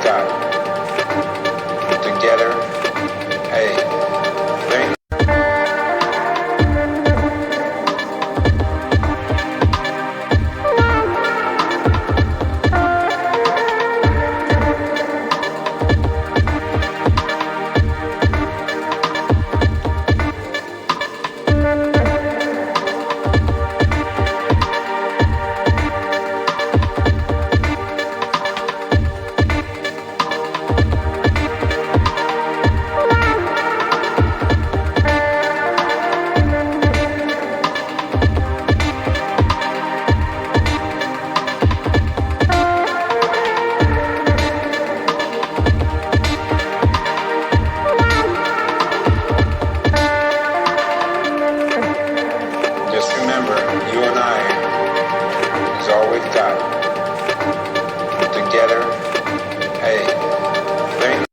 God. Together, hey, there ain't just remember, you and I is always God. Together, hey, there ain't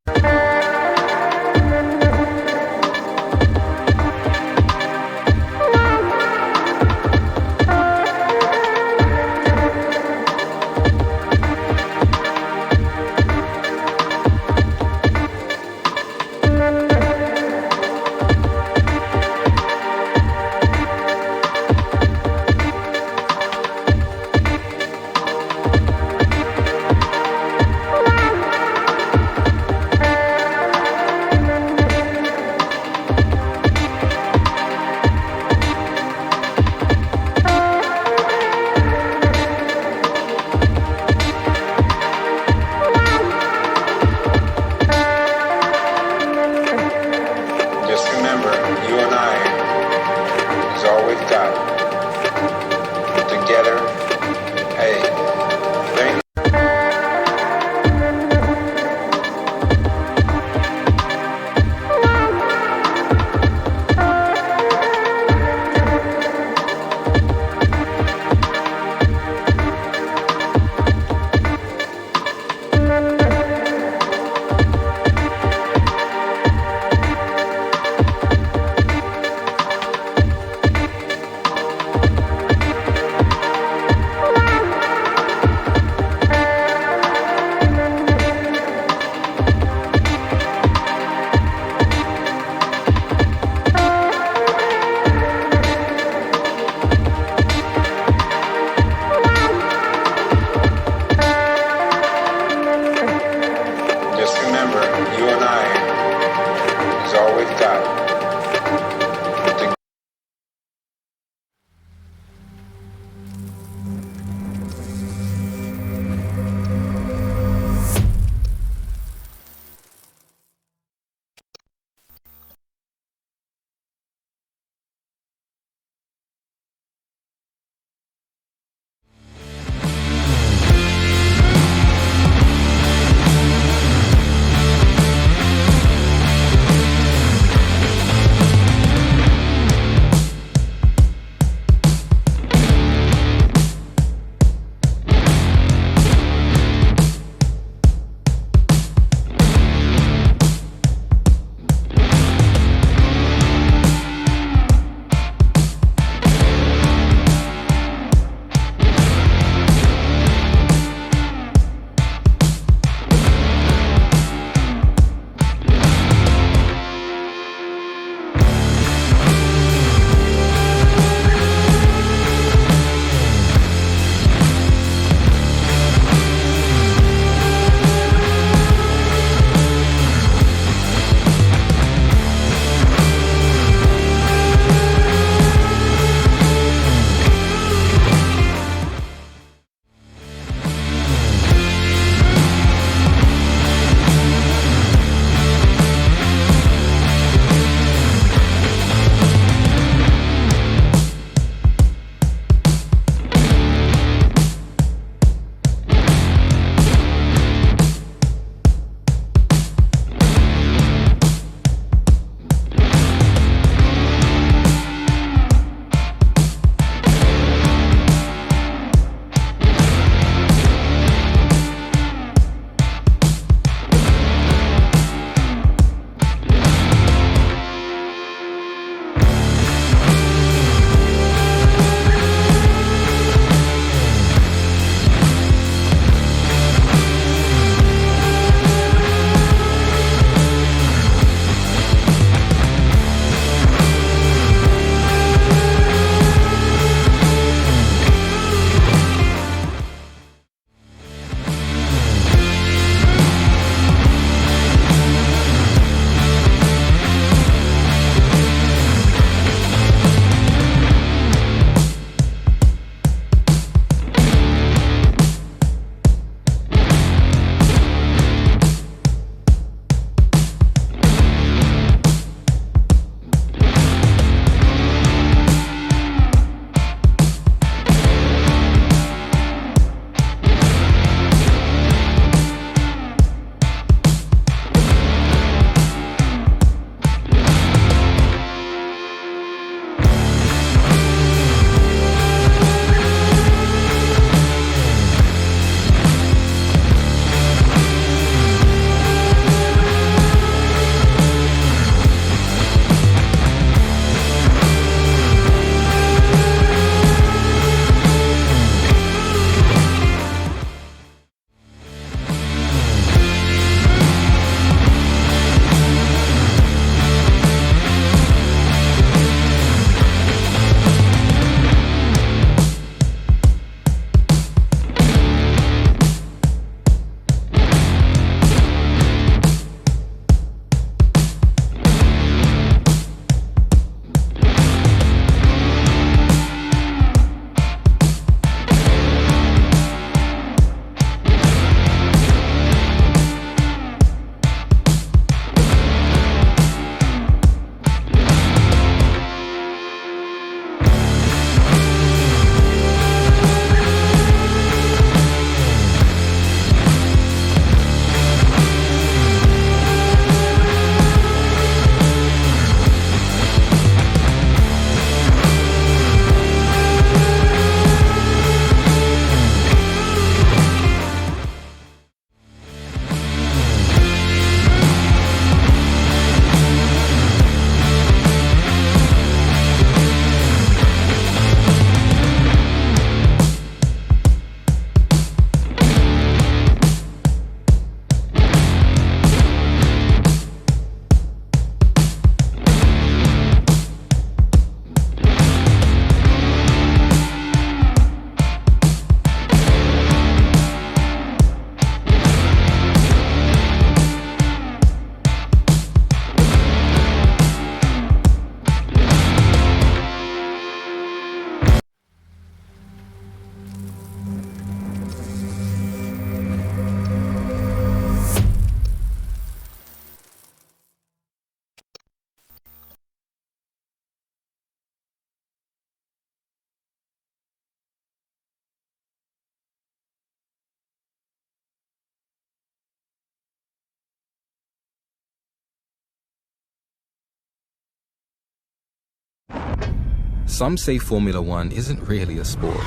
Some say Formula One isn't really a sport.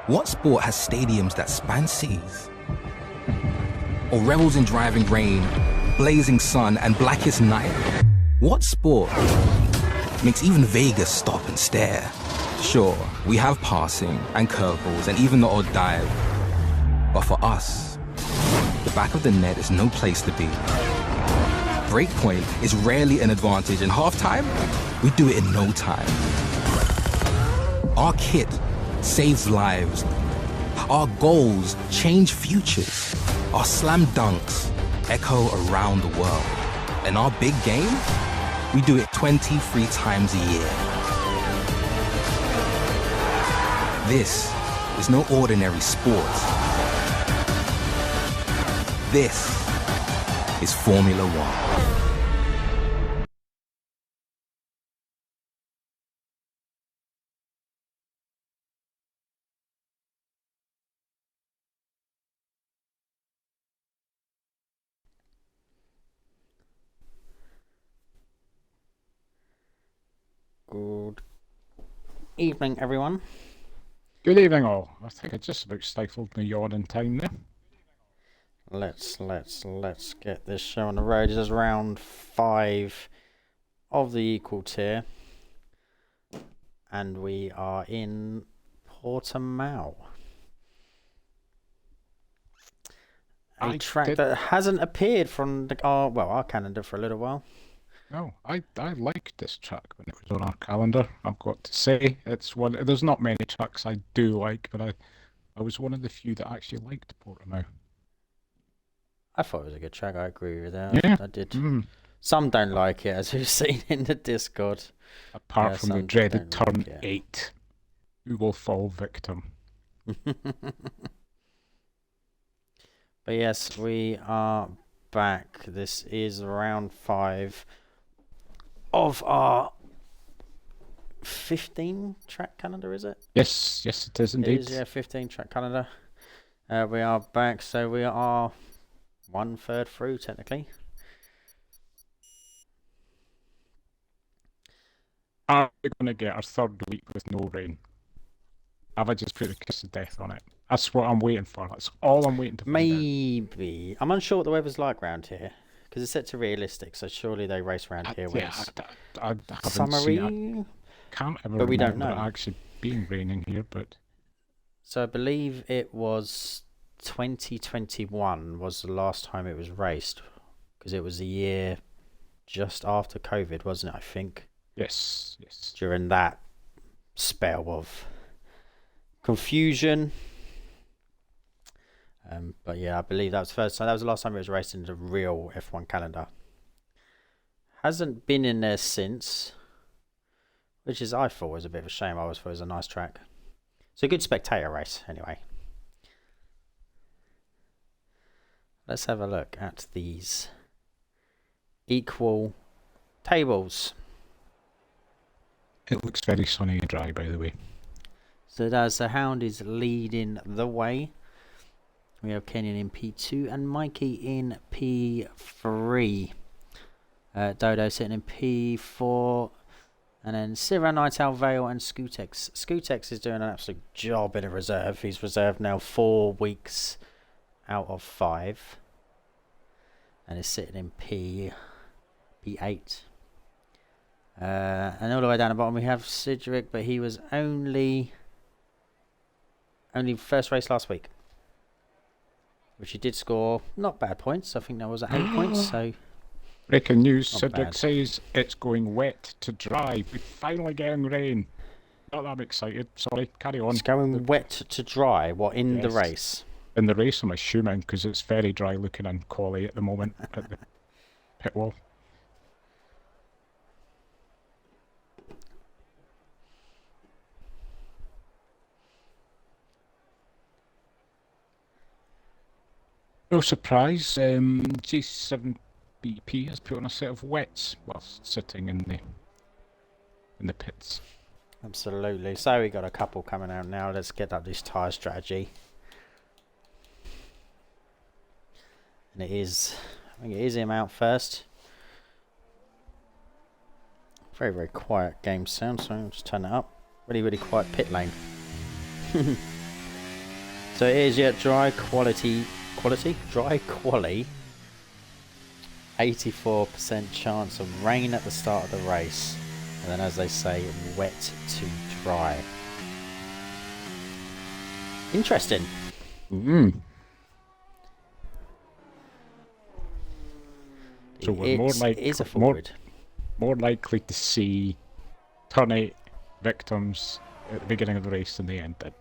What sport has stadiums that span seas? Or revels in driving rain, blazing sun, and blackest night? What sport makes even Vegas stop and stare? Sure, we have passing and curveballs and even the odd dive. But for us, the back of the net is no place to be. Breakpoint is rarely an advantage, and halftime, we do it in no time. Our kit saves lives. Our goals change futures. Our slam dunks echo around the world. And our big game, we do it 23 times a year. This is no ordinary sport. This is Formula One. Good evening, everyone. Good evening, all. I think I just about stifled my yawn in time there. Let's get this show on the road. This is round 5 of the equal tier, and we are in Portimao, a track that hasn't appeared from our calendar for a little while. No, I liked this track when it was on our calendar. I've got to say, it's one. There's not many tracks I do like, but I was one of the few that actually liked Portimao. I thought it was a good track. I agree with that. Yeah, I did. Some don't like it, as we've seen in the Discord. Apart from the dreaded turn 8, who will fall victim. But yes, we are back. This is round 5 of our 15 track calendar, is it? Yes, it is indeed. It is, yeah, 15 track calendar. We are back, so we are 1/3 through, technically. Are we going to get our third week with no rain? Have I just put a kiss of death on it? That's what I'm waiting for. That's all I'm waiting to find out. Maybe. I'm unsure what the weather's like around here, because it's set to realistic, so surely they race around here when it's I haven't summery. Seen it. Can't ever but we don't remember know. it actually being raining here, but... So I believe it was 2021 was the last time it was raced, because it was a year just after COVID, wasn't it, I think? Yes. During that spell of confusion. But yeah, I believe that was the first time. That was the last time it was raced in the real F1 calendar. Hasn't been in there since, which is, I thought, was a bit of a shame. I always thought it was a nice track. It's a good spectator race, anyway. Let's have a look at these equal tables. It looks very sunny and dry, by the way. So that's the Hound is leading the way. We have Kenyon in P2 and Mikey in P3. Dodo sitting in P4. And then Cyril, Nightowl, Vale and Scootex. Scootex is doing an absolute job in a reserve. He's reserved now 4 weeks out of 5. And is sitting in P8. And all the way down the bottom we have Sidgwick, but he was only first race last week, which he did score not bad points. I think that was at 8 points. So breaking news: Sidgwick says it's going wet to dry. We're finally getting rain. Not that I'm excited. Sorry, carry on. It's going wet to dry. What, in the race? In the race, I'm assuming, because it's very dry looking in quality at the moment at the pit wall. No surprise, G7BP has put on a set of wets whilst sitting in the pits. Absolutely. So we got a couple coming out now. Let's get up this tyre strategy. And I think it is him out first. Very, very quiet game sound, so I'll just turn it up. Really, really quiet pit lane. So it is yet dry quality. Dry quali. 84% chance of rain at the start of the race. And then, as they say, wet to dry. Interesting. So we're more likely to see turn 8 victims at the beginning of the race than the end then.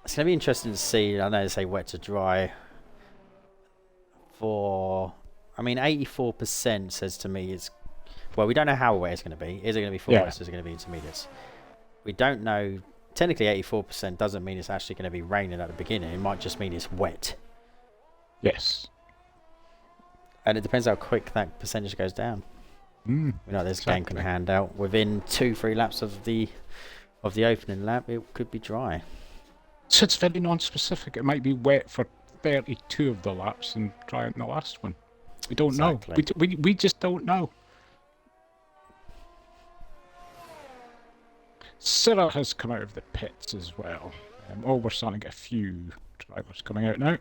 It's going to be interesting to see. I know they say wet to dry. I mean, 84% says to me it's... Well, we don't know how wet it's going to be. Is it going to be full wet? Is it going to be intermediates? We don't know. Technically, 84% doesn't mean it's actually going to be raining at the beginning. It might just mean it's wet. Yes. And it depends how quick that percentage goes down. We know this game can hand out within 2-3 laps of the opening lap. It could be dry. So it's very non-specific. It might be wet for 32 of the laps and dry in the last one. We don't know. We just don't know. Syrah has come out of the pits as well. We're starting to get a few drivers coming out now.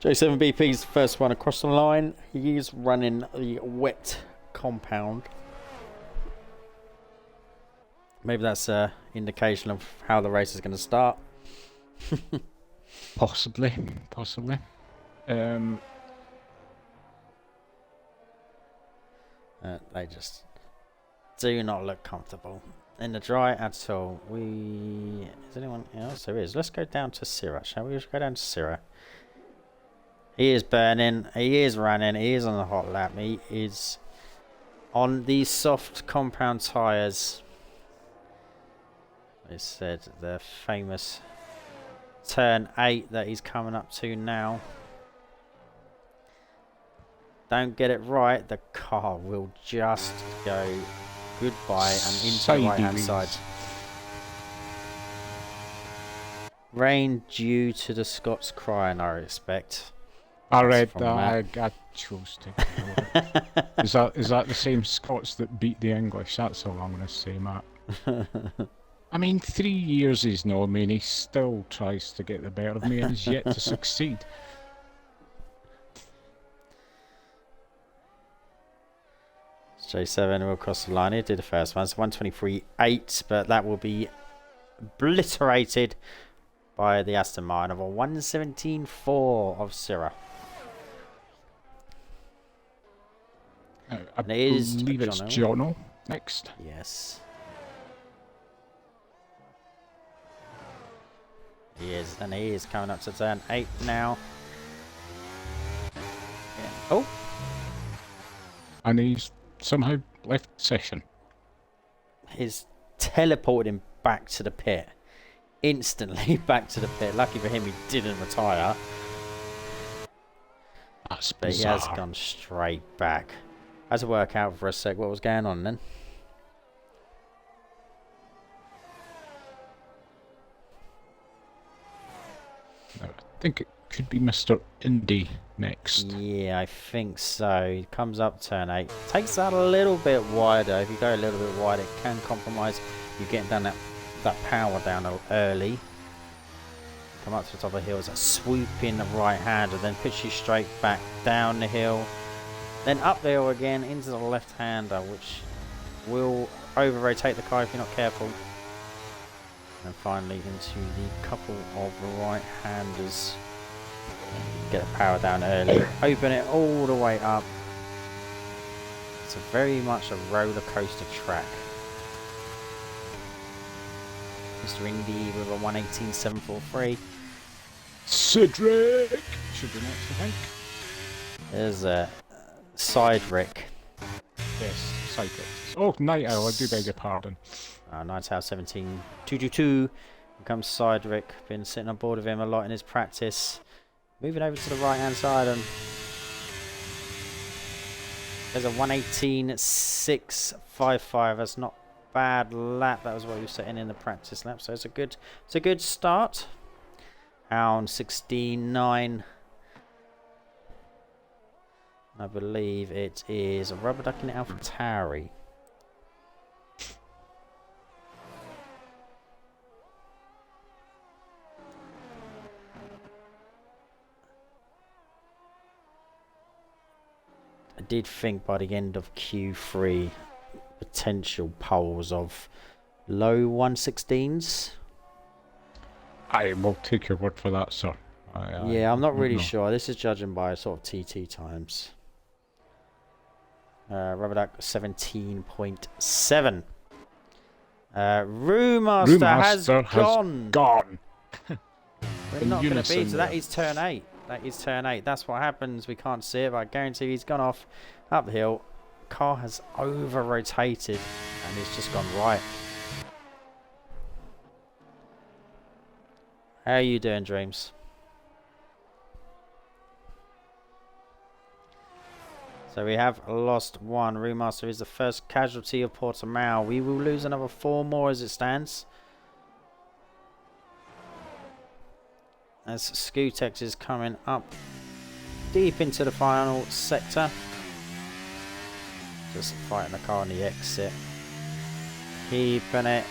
J7BP's first one across the line. He is running the wet compound. Maybe that's an indication of how the race is going to start. Possibly. They just do not look comfortable in the dry at all. Is anyone else? There is. Let's go down to Syrah. Shall we just go down to Syrah? He is burning. He is running. He is on the hot lap. He is on these soft compound tyres. They said the famous turn 8 that he's coming up to now. Don't get it right, the car will just go goodbye and into the right hand side. Rain due to the Scots crying, I expect. I read that. I chose to. Is that the same Scots that beat the English? That's all I'm going to say, Matt. I mean, 3 years he's known me and he still tries to get the better of me and is yet to succeed. J7 will cross the line. He did the first one. It's 123.8, but that will be obliterated by the Aston Martin of a 117.4 of Syrah. I believe it's Jono next. Yes. He is, and he is coming up to turn 8 now. Yeah. Oh! And he's somehow left the session. He's teleported him back to the pit. Instantly back to the pit. Lucky for him, he didn't retire. That's but bizarre. He has gone straight back. I had to work out for a sec what was going on then. I think it could be Mr. Indy next. Yeah, I think so. He comes up turn 8. Takes that a little bit wider. If you go a little bit wide, it can compromise you getting down that power down early. Come up to the top of the hill. It's a swooping right hander, then puts you straight back down the hill. Then up the hill again into the left hander, which will over rotate the car if you're not careful. And finally into the couple of right handers. Get the power down early. Open it all the way up. It's very much a roller coaster track. Mr. Indy with a 118.743. Cedric should be next, I think. There's a Cedric. Yes, Cedric. Oh, Night Owl, I do beg your pardon. Night Owl 17.222. Here comes Cedric. Been sitting on board with him a lot in his practice. Moving over to the right hand side, and there's a 118.655. That's not bad lap. That was what he was setting in the practice lap. So it's a good start. Hound 16.9. I believe it is Rubber Duck in AlphaTauri. I did think by the end of Q3, potential poles of low 116s. I will take your word for that, sir. Yeah, I'm not really know. sure. This is judging by sort of TT times. Rubber Duck 17.7. Brewmaster has gone. We're not going to beat it. That is turn 8. That is turn 8. That's what happens. We can't see it, but I guarantee he's gone off up the hill. Car has over-rotated and it's just gone right. How are you doing, Dreams? So we have lost one. Brewmaster is the first casualty of Portimao. We will lose another 4 more as it stands. As Scootex is coming up deep into the final sector. Just fighting the car on the exit. Keeping it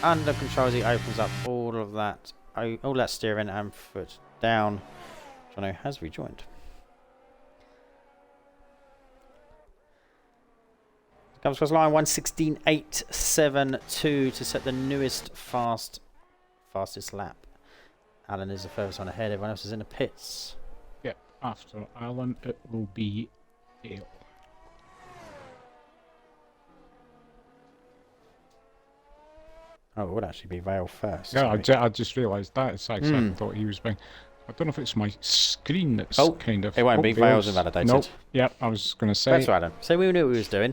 under control as he opens up all that steering and foot down. Jono has rejoined. Comes across line 1:16.872 to set the newest fastest lap. Alan is the furthest one ahead. Everyone else is in the pits. Yep, after Alan, it will be Dale. Oh, it would actually be Vale first. Yeah, I just realised that. It's like I thought he was being. I don't know if it's my screen that's kind of. It won't be. Vale's invalidated. Nope. Yeah, I was going to say. That's right, Adam. So we knew what he was doing.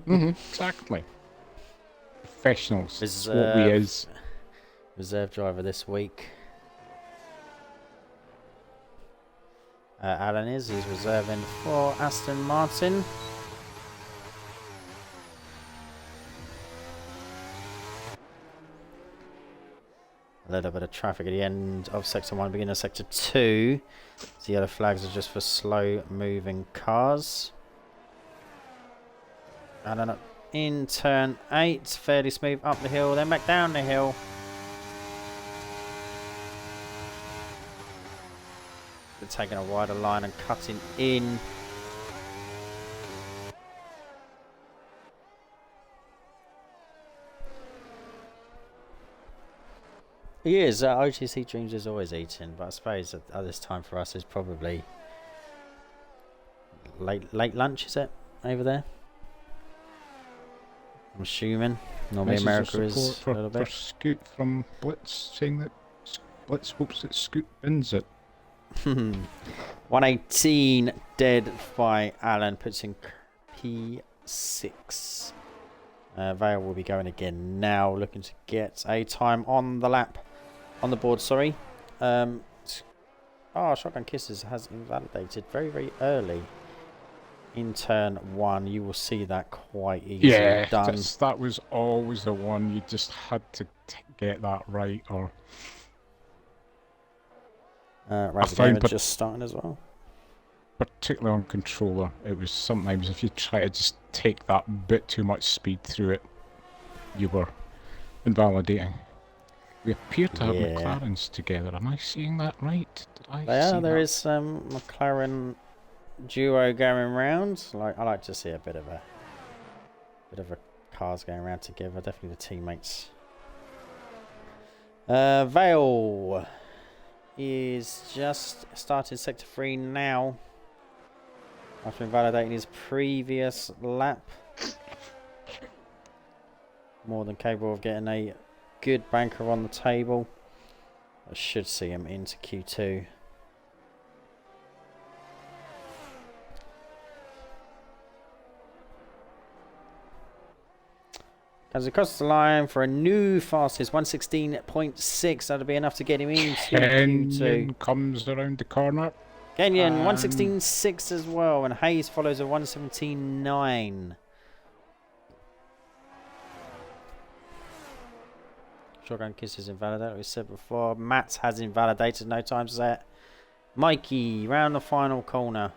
Exactly. Professionals. That's what we is. Reserve driver this week. Alan is. He's reserving for Aston Martin. A little bit of traffic at the end of Sector 1, beginning of Sector 2. The yellow flags are just for slow moving cars. And then in turn 8, fairly smooth up the hill, then back down the hill. They're taking a wider line and cutting in. He is. OTC Dreams is always eating, but I suppose at this time for us is probably late lunch, is it, over there? I'm assuming. Normally America is a little bit. For Scoot from Blitz, saying that Blitz hopes that Scoot wins it. 118 dead by Alan, puts in P6. Vale will be going again now, looking to get a time on the lap. On the board, sorry. Shotgun Kisses has invalidated very, very early in turn 1. You will see that quite easily done. That was always the one. You just had to get that right. Or Gamer just starting as well. Particularly on controller, it was sometimes if you try to just take that bit too much speed through it, you were invalidating. We appear to have McLarens together. Am I seeing that right? There is some McLaren duo going round. I like to see a bit of a cars going around together. Definitely the teammates. Vale is just starting Sector 3 now. After invalidating his previous lap. More than capable of getting a good banker on the table. I should see him into Q2. Comes across the line for a new fastest 1:16.6. That'll be enough to get him into Q2. Comes around the corner. Kenyon 1:16.6 as well, and Hayes follows a 1:17.9. Shotgun Kisses invalidated, we said before. Matt has invalidated, no time set. Mikey round the final corner.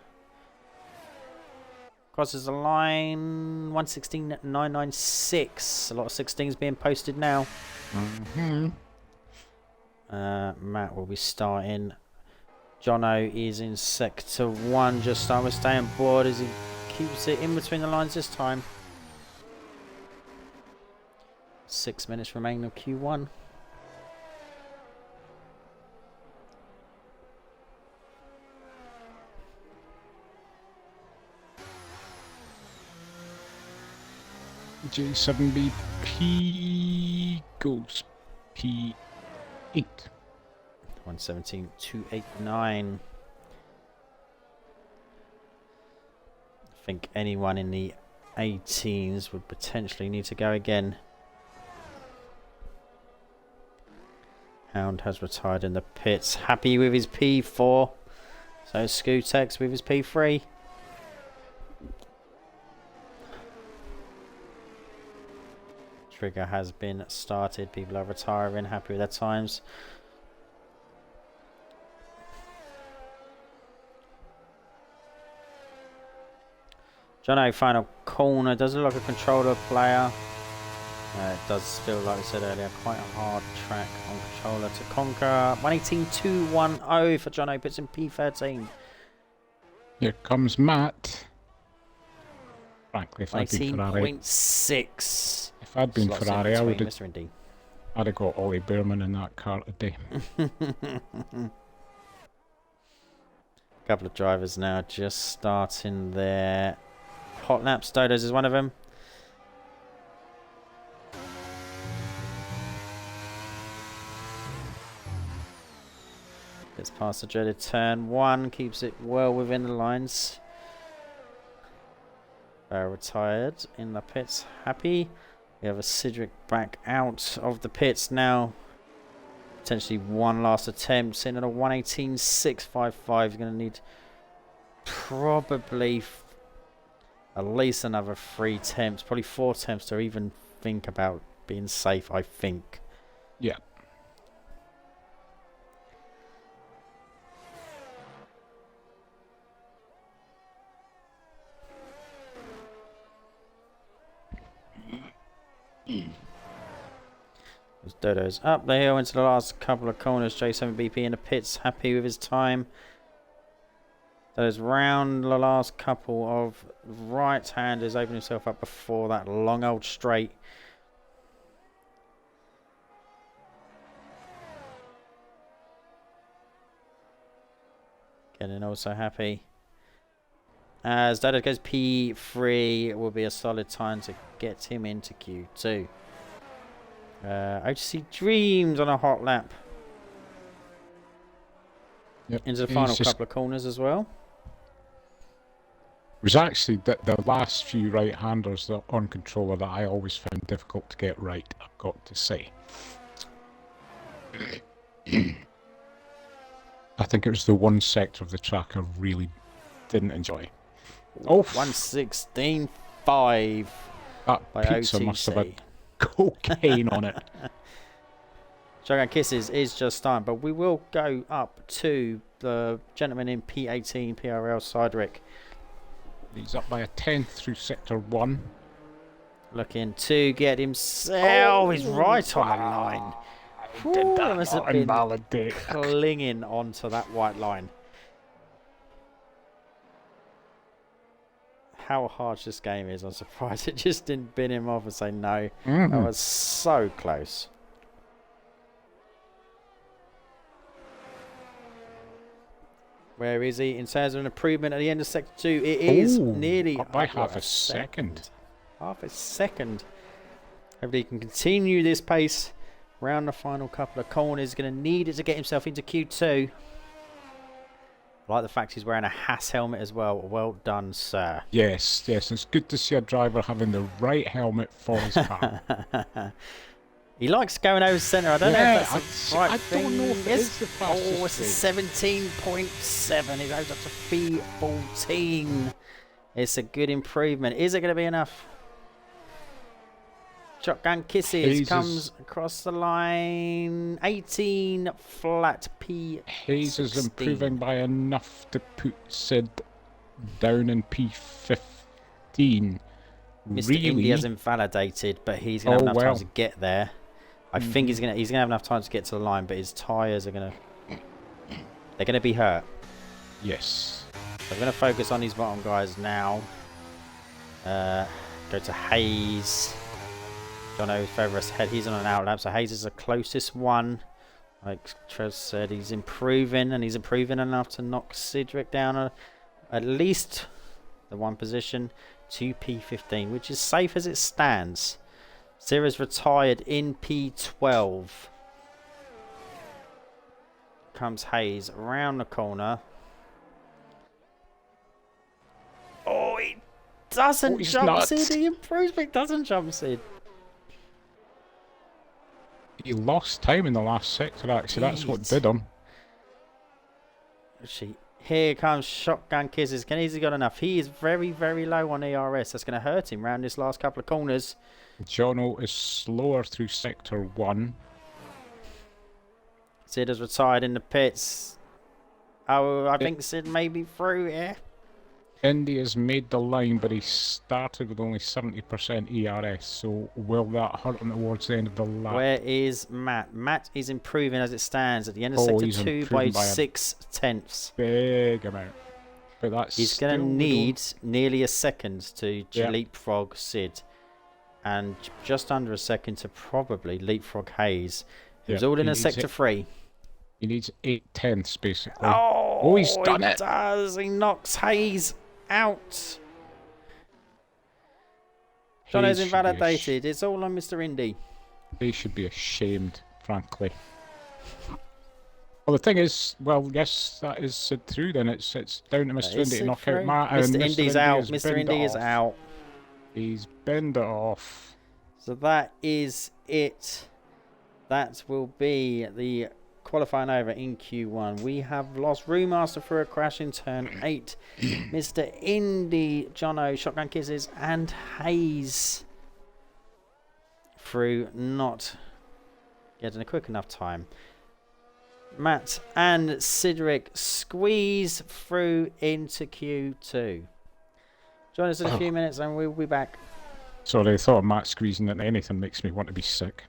Crosses the line. 1:16.996. A lot of 16s being posted now. Matt will be starting. Jono is in sector 1. Just starting. We're staying board as he keeps it in between the lines this time. 6 minutes remaining of Q1. J7BP goes P8. 1:17.289. I think anyone in the 18s would potentially need to go again. Hound has retired in the pits. Happy with his P4. So Scootex with his P3. Trigger has been started. People are retiring. Happy with their times. Jono, final corner. Does look like a controller player. It does feel, like I said earlier, quite a hard track on controller to conquer. 1:18.210 for Jono. Puts in P13. Here comes Matt. Frankly, if I'd been Ferrari, 19.6. if I'd been Ferrari, I would have. Mr. Indy. I'd have got Ollie Behrman in that car today. Couple of drivers now just starting their hot laps. Dodos is one of them. Gets past the dreaded turn 1, keeps it well within the lines. Retired in the pits. Happy. We have a Cedric back out of the pits now. Potentially one last attempt. In at a 1:18.655. He's going to need probably at least another 3 attempts. Probably 4 attempts to even think about being safe, I think. Yeah. Dodo's up the hill into the last couple of corners. J7BP in the pits, happy with his time. Dodo's round the last couple of right-handers, opening himself up before that long old straight. Getting also happy. As Dodo goes P3, it will be a solid time to get him into Q2. OTC Dreams on a hot lap. Yep. Into the final couple of corners as well. It was actually the last few right-handers on controller that I always found difficult to get right, I've got to say. I think it was the one sector of the track I really didn't enjoy. Oh, 1:16.5. That pizza OTC. must have had cocaine on it. Shotgun Kisses is just starting, but we will go up to the gentleman in P18 PRL Cydric. He's up by a 10th through sector 1. Looking to get himself. He's right on the line. Did that must have not been invalidate? clinging onto that white line. How harsh this game is, I'm surprised it just didn't bin him off and say no. That was so close. Where is he? In terms of an improvement at the end of sector 2, it is nearly up by half a second. Half a second. Hopefully he can continue this pace around the final couple of corners. He's going to need it to get himself into Q2. I like the fact he's wearing a Haas helmet as well. Well done, sir. Yes, yes. It's good to see a driver having the right helmet for his car. He likes going over centre. I don't know if that's the right I thing. don't know if it is the fastest. Oh, it's a 17.7. He goes up to P14. It's a good improvement. Is it going to be enough? Shotgun Kisses comes across the line. 18 flat P16. Hayes is improving by enough to put Sid down in P15. P15. Mr. Really? Indy has invalidated, but he's gonna have enough time to get there. I think he's gonna have enough time to get to the line, but his tyres are they're gonna be hurt. Yes. So I'm gonna focus on these bottom guys now. Go to Hayes. Jono is further ahead. He's on an outlap, so Hayes is the closest one. Like Trev said, he's improving, and he's improving enough to knock Cedric down at least the one position to P15, which is safe as it stands. Sierra's retired in P12. Comes Hayes around the corner. Oh, he doesn't jump Sid. He improves, but he doesn't jump Sid. He lost time in the last sector, actually. That's what did him. Here comes Shotgun Kisses. He's got enough. He is very, very low on ERS. That's going to hurt him round this last couple of corners. Jono is slower through sector 1. Sid has retired in the pits. Oh, I think Sid may be through here. Indy has made the line, but he started with only 70% ERS, so will that hurt him towards the end of the lap? Where is Matt? Matt is improving as it stands at the end of sector 2 by 6/10. Big amount. But that's he's going to need nearly a second to leapfrog Sid, and just under a second to probably leapfrog Hayes. It was all in a sector 3. He needs 8/10 basically. Oh, he's done it! He knocks Hayes out. Jono's invalidated. It's all on Mr. Indy. They should be ashamed, frankly. Well, the thing is, well, yes, that is Sid through. Then it's down to Mr. Indy to knock out Matt. Mr. Indy's out. Mr. Indy is out. He's binned it off. So that is it. That will be the qualifying over in Q1. We have lost Brewmaster for a crash in turn 8. Mr. Indy, Jono, Shotgun Kisses, and Hayes through not getting a quick enough time. Matt and Cedric squeeze through into Q2. Join us in a few minutes and we'll be back. Sorry, I thought Matt squeezing into anything makes me want to be sick.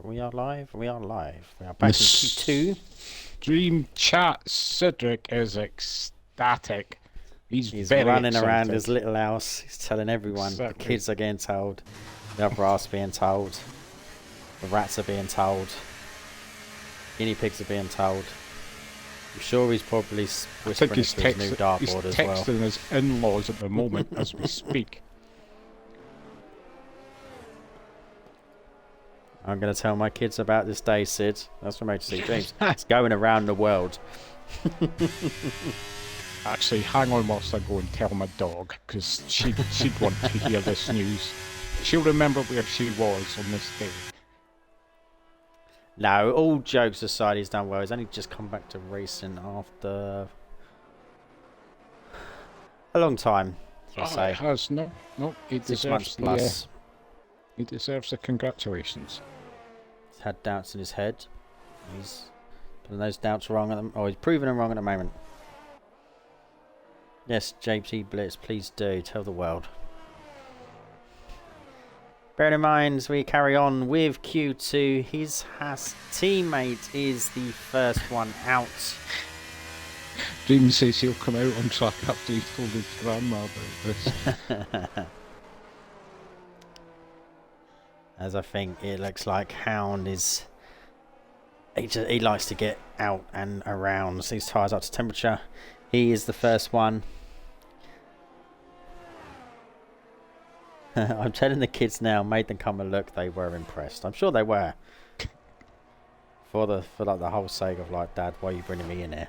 We are live. We are back in Q2. Dream chat. Cedric is ecstatic. He's very running excited. around his little house. He's telling everyone. The kids are getting told. The other half's being told. The rats are being told. Guinea pigs are being told. I'm sure he's probably whispering it to his new dartboard as well. He's texting his in-laws at the moment as we speak. I'm going to tell my kids about this day, Sid. That's from HC Dreams. It's going around the world. Actually, hang on whilst I go and tell my dog, because she'd want to hear this news. She'll remember where she was on this day. No, all jokes aside, he's done well. He's only just come back to racing after a long time, I say. It has. No, he 6 deserves months plus. he deserves the congratulations. He's had doubts in his head. He's putting those doubts wrong at them. Oh, he's proving them wrong at the moment. Yes, JP Blitz, please do tell the world. Bearing in mind, we carry on with Q2. His Haas teammate is the first one out. Dream says he'll come out on track after he told his grandma about this. As I think it looks like Hound is... He likes to get out and around. So his tyres up to temperature. He is the first one. I'm telling the kids now, made them come and look, they were impressed. I'm sure they were. For like the whole sake of like, Dad, why are you bringing me in here?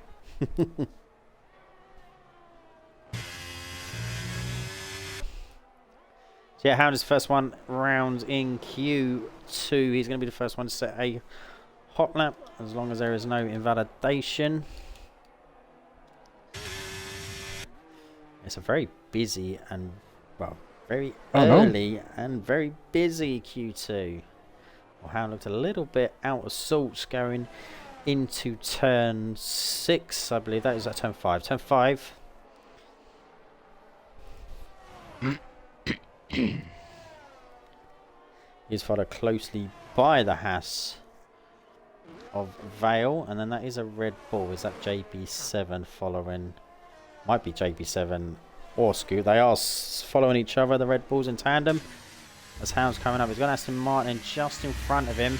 So yeah, Hound is first one round in Q2. He's going to be the first one to set a hot lap, as long as there is no invalidation. It's a very busy and, well, very early and very busy Q2. Well, Hound looked a little bit out of sorts going into turn 6. I believe that is at turn 5. Turn 5. He's followed closely by the Haas of Vale, and then that is a Red Bull. Is that JB7 following? Might be JB7 or Scoot. They are following each other, the Red Bulls in tandem. As Hound's coming up, he's got Aston Martin just in front of him.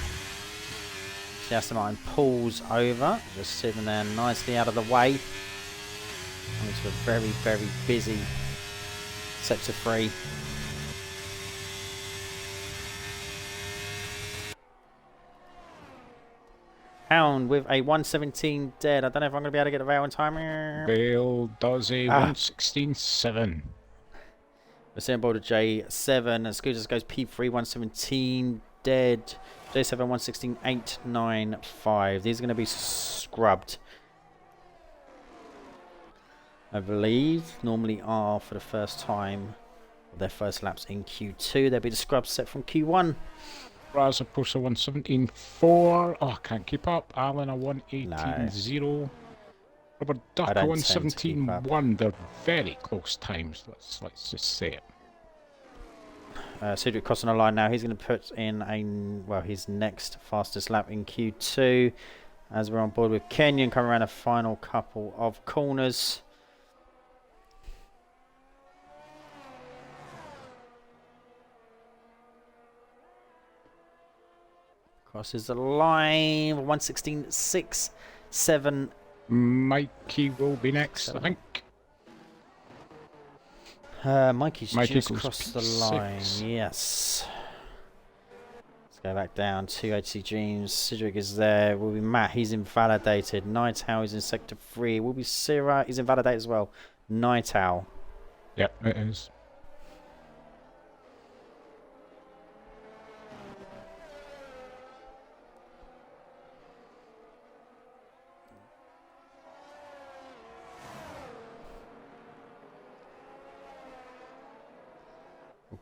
See, Aston Martin pulls over, just sitting there nicely out of the way. Into a very, very busy sector 3. Hound with a 117 dead. I don't know if I'm going to be able to get the Vale in time. Bale does a 116.7. We're seeing board of J7. And Scooters goes P3 117 dead. J7 116.895. These are going to be scrubbed, I believe. Normally are for the first time. Their first laps in Q2. They'll be the scrubs set from Q1. Raz opposed to 117.4. Oh, can't keep up. Alan a 118.0. Robert Duck a 117.1. They're very close times. Let's just say it. Cedric crossing the line now. He's going to put in his next fastest lap in Q2. As we're on board with Kenyon coming around a final couple of corners. Crosses the line. 116.6.7. Mikey will be next, I think. Mikey's just crossed the line. Yes. Let's go back down to HC Dreams. Cedric is there. Will be Matt. He's invalidated. Night Owl is in sector 3. Will be Syrah. He's invalidated as well. Night Owl. Yep, it is.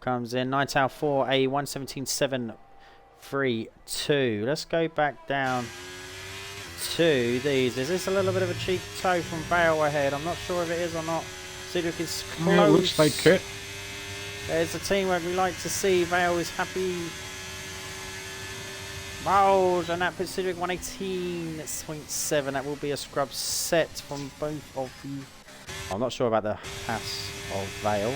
Comes in Night Owl 4, a 117.732. Let's go back down to these. Is this a little bit of a cheap toe from Vale ahead? I'm not sure if it is or not. Cedric is close. Yeah, looks like it. There's the teamwork we like to see. Vale is happy. Miles, and that puts Cedric 118.7. That will be a scrub set from both of the... I'm not sure about the Haas of Vale.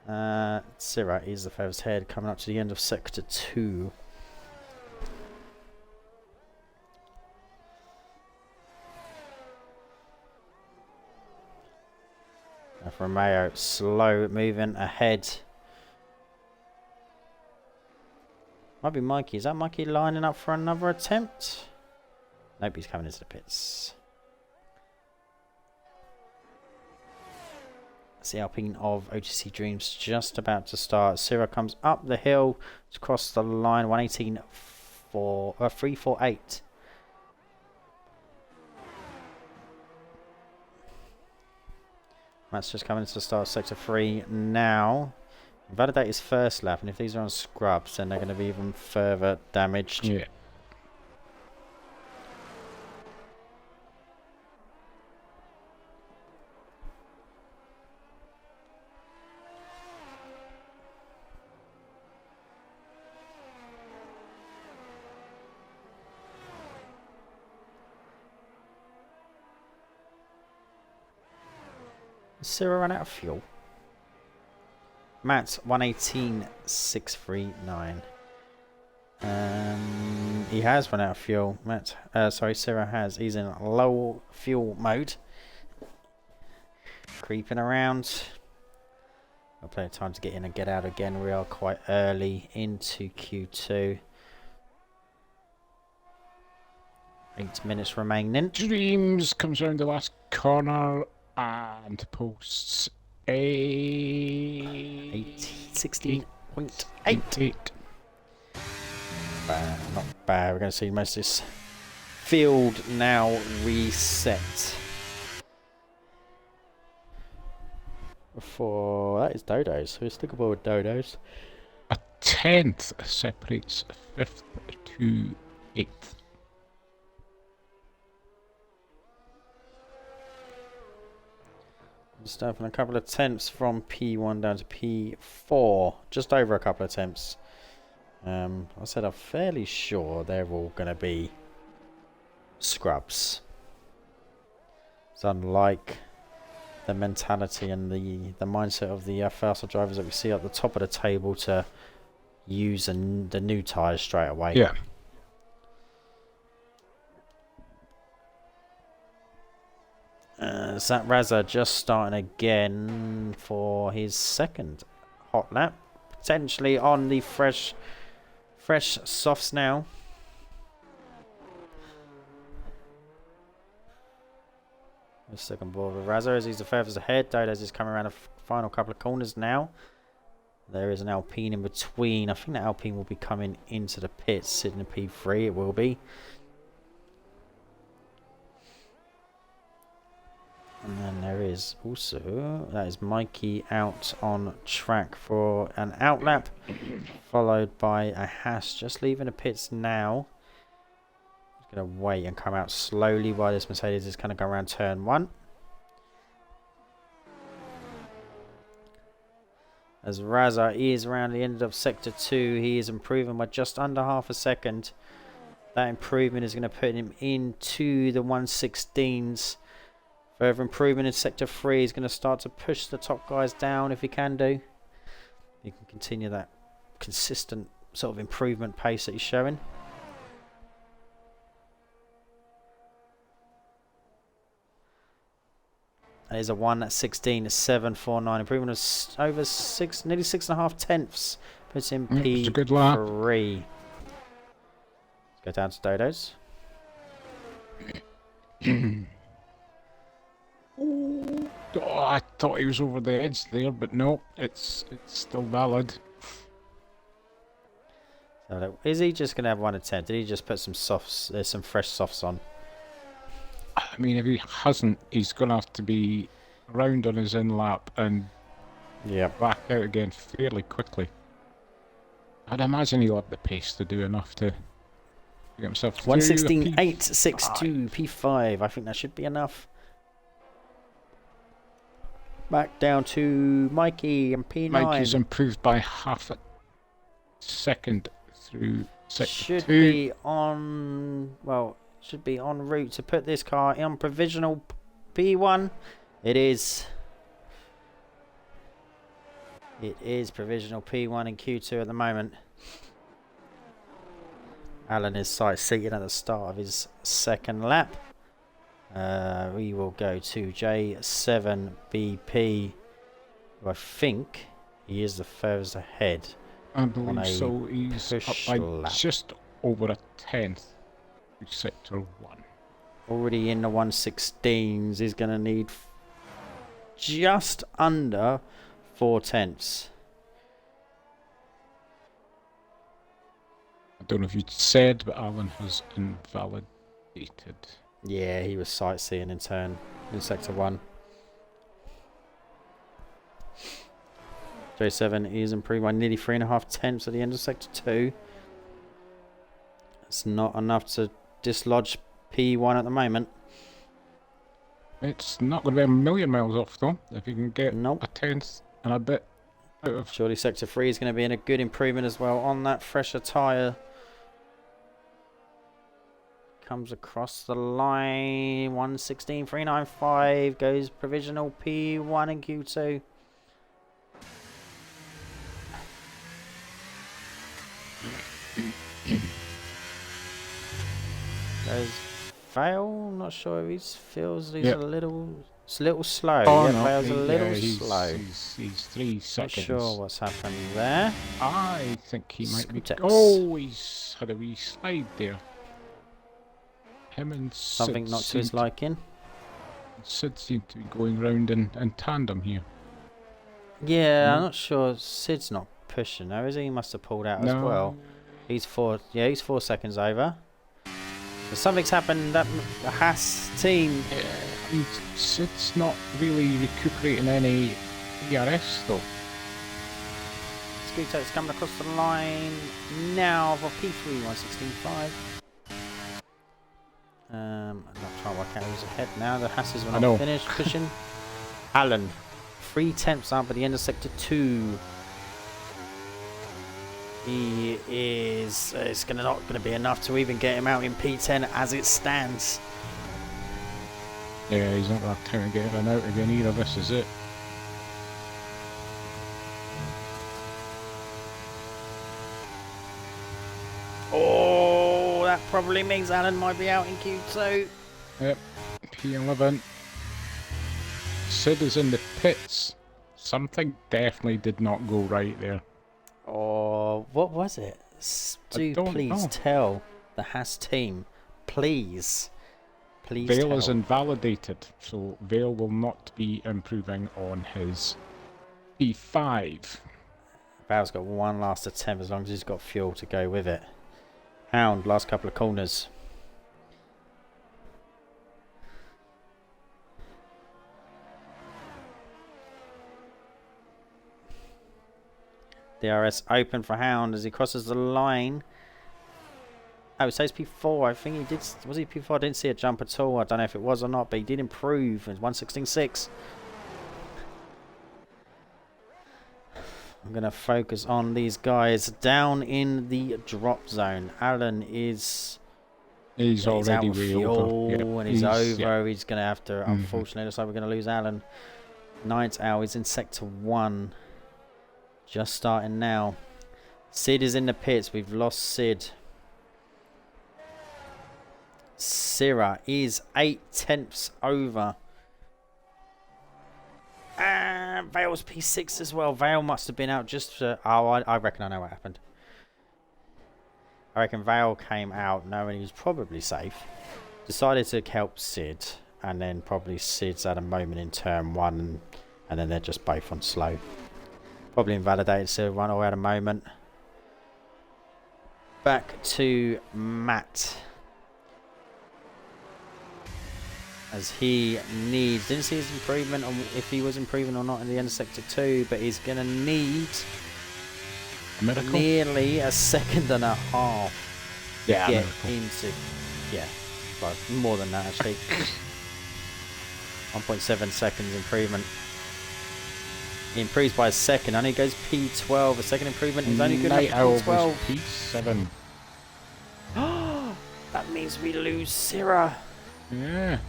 Syrah is the furthest ahead, coming up to the end of sector 2. Alfa Romeo slow moving ahead. Might be Mikey. Is that Mikey lining up for another attempt? Nope, he's coming into the pits. It's the Alpine of OTC Dreams just about to start. Syrah comes up the hill to cross the line. 348. Matt's just coming into the start of sector 3 now. Validate his first lap, and if these are on scrubs, then they're going to be even further damaged. Yeah. Syrah ran out of fuel. Matt's 118.639. He has run out of fuel. Syrah has. He's in low fuel mode. Creeping around. Got plenty of time to get in and get out again. We are quite early into Q2. 8 minutes remaining. Dreams comes around the last corner and posts 16.8. Not bad. We're going to see most of this field now reset. Before that is Dodos. We're still aboard with Dodos. A 10th separates 5th to 8th. Just open a couple of tenths from P1 down to P4. Just over a couple of tenths. I said I'm fairly sure they're all going to be scrubs. It's unlike the mentality and the mindset of the faster drivers that we see at the top of the table to use the new tyres straight away. Yeah. Zat Raza just starting again for his second hot lap. Potentially on the fresh softs now. The second ball of Raza as he's the furthest ahead. Dodos is coming around the final couple of corners now. There is an Alpine in between. I think the Alpine will be coming into the pits, sitting in P3. It will be. And then there is also, that is Mikey out on track for an outlap, followed by a Haas just leaving the pits now. He's going to wait and come out slowly while this Mercedes is going to go around turn 1. As Raza is around the end of sector 2, he is improving by just under half a second. That improvement is going to put him into the 116s. Further improvement in sector 3 is going to start to push the top guys down if he can do. He can continue that consistent sort of improvement pace that he's showing. That is a 1:16.749 improvement of over nearly 6.5 tenths. Puts him P3. A good lap. Let's go down to Dodos. Oh, I thought he was over the edge there, but no, it's still valid. So is he just going to have one attempt? Did he just put some softs, some fresh softs on? I mean, if he hasn't, he's going to have to be round on his in lap and back out again fairly quickly. I'd imagine he'll have the pace to do enough to get himself through. 1:16.862 P5. I think that should be enough. Back down to Mikey and P9. Mikey's improved by half a second through sector 2. Should be on route to put this car on provisional P1. It is. It is provisional P1 and Q2 at the moment. Alan is sight-seated at the start of his second lap. We will go to J7BP, who I think he is the furthest ahead. I believe so. He's up by lap. just over a tenth to sector 1. Already in the 116s. He's going to need just under 4/10. I don't know if you said, but Alan has invalidated. Yeah, he was sightseeing in sector 1. J7 is improved by nearly 3.5 at the end of sector 2. It's not enough to dislodge P1 at the moment. It's not going to be a million miles off though, if you can get Nope. a tenth and a bit out of... Surely sector 3 is going to be in a good improvement as well on that fresher tyre. Comes across the line, 116.395, goes provisional P1 and Q2. There's Vale, not sure if he feels he's a little slow. Oh, yeah, no, Vale's a little slow. He's 3 seconds. Not sure what's happened there. I think he might be... Scootex. Oh, he's had a wee slide there. Him and Something Sid not to his liking. Sid seem to be going round in tandem here. Yeah, I'm not sure. Sid's not pushing though, is he? He must have pulled out as well. He's 4 seconds over. So something's happened that the Haas team. And Sid's not really recuperating any ERS though. Scootex coming across the line now for P3 116.5. I'm not trying to work out who's ahead now. The Hasses were not finished pushing. Alan, 3/10 up at the end of sector 2. He is. It's not going to be enough to even get him out in P10 as it stands. Yeah, he's not going to have time to get him out again either. This is it. Oh, that probably means Alan might be out in Q2. Yep, P11. Sid is in the pits. Something definitely did not go right there. Oh, what was it? Do please tell the Haas team, please Vale tell. is invalidated, so Vale will not be improving on his P5. Vale's got one last attempt as long as he's got fuel to go with it. Hound, last couple of corners. DRS open for Hound as he crosses the line. Oh, it says P4. I think he did. Was he P4? I didn't see a jump at all. I don't know if it was or not, but he did improve. It's 116.6. I'm going to focus on these guys down in the drop zone. Alan is... He's already out of way fuel over. and he's over. Yeah. He's going to have to... Unfortunately, looks like we're going to lose Alan. Ninth hour is in sector 1. Just starting now. Sid is in the pits. We've lost Sid. Syrah is 8/10 over. And Vale's P6 as well. Vale must have been out just for... Oh, I reckon I know what happened. I reckon Vale came out knowing he was probably safe. Decided to help Sid. And then probably Sid's had a moment in turn 1. And then they're just both on slow. Probably invalidated Sid. One away at a moment. Back to Matt. As he needs, didn't see his improvement on if he was improving or not in the end of sector 2, but he's gonna need nearly a second and a half to get into, well, more than that actually. 1.7 seconds improvement. He improves by a second, only goes P12. A second improvement is only good enough for P12. P7. That means we lose Syrah. Yeah.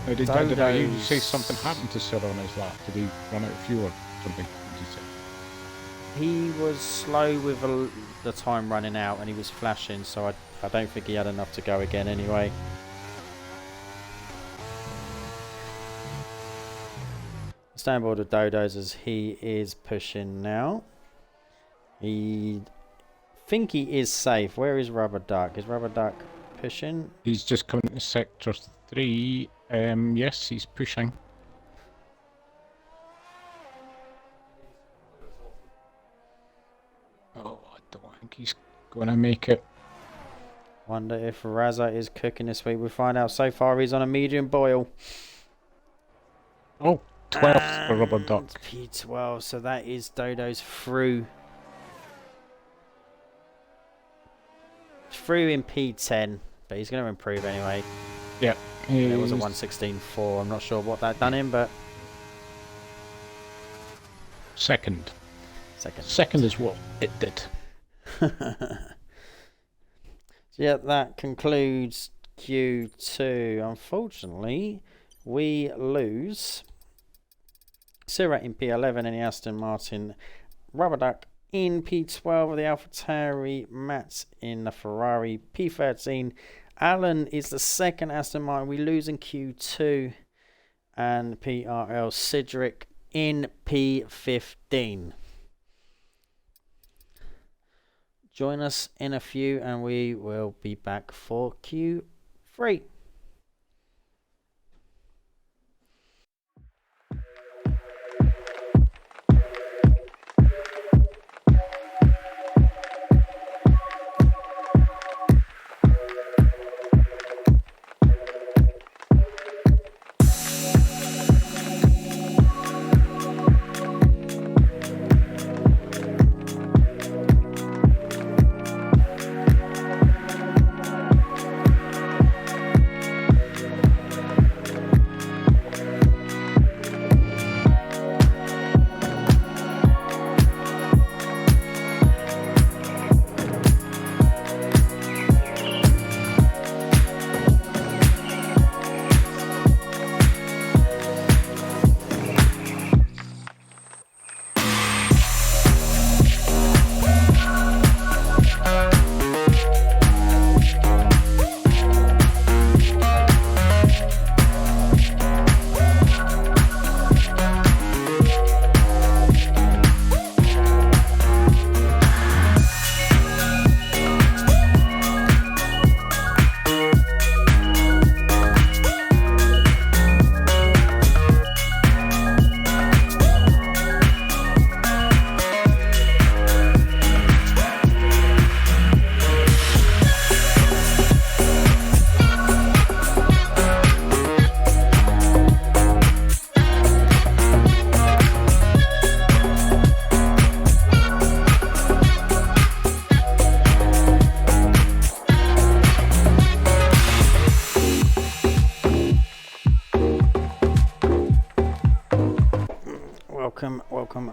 Did I hear you say something happened to Sir on his lap? Did he run out of fuel? something. Did you say? He was slow with the time running out, and he was flashing, so I don't think he had enough to go again anyway. Stand by the Dodos as he is pushing now. He think he is safe. Where is Rubber Duck? Is Rubber Duck pushing? He's just coming to sector 3. Yes, he's pushing. Oh, I don't think he's going to make it. Wonder if Raza is cooking this week. We'll find out. So far, he's on a medium boil. Oh, 12th for Rubber Duck. P12, so that is Dodo's through. Through in P10, but he's going to improve anyway. Yeah. It was a 116.4. I'm not sure what that done him, but Second. second. Second is what it did. So yeah, that concludes Q2. Unfortunately, we lose Syrah in P11 and the Aston Martin, Rubber Duck in P12 of the AlphaTauri, Matt in the Ferrari P13. Alan is the second Aston Martin. We lose in Q2, and PRL Cedric in P15. Join us in a few and we will be back for Q3.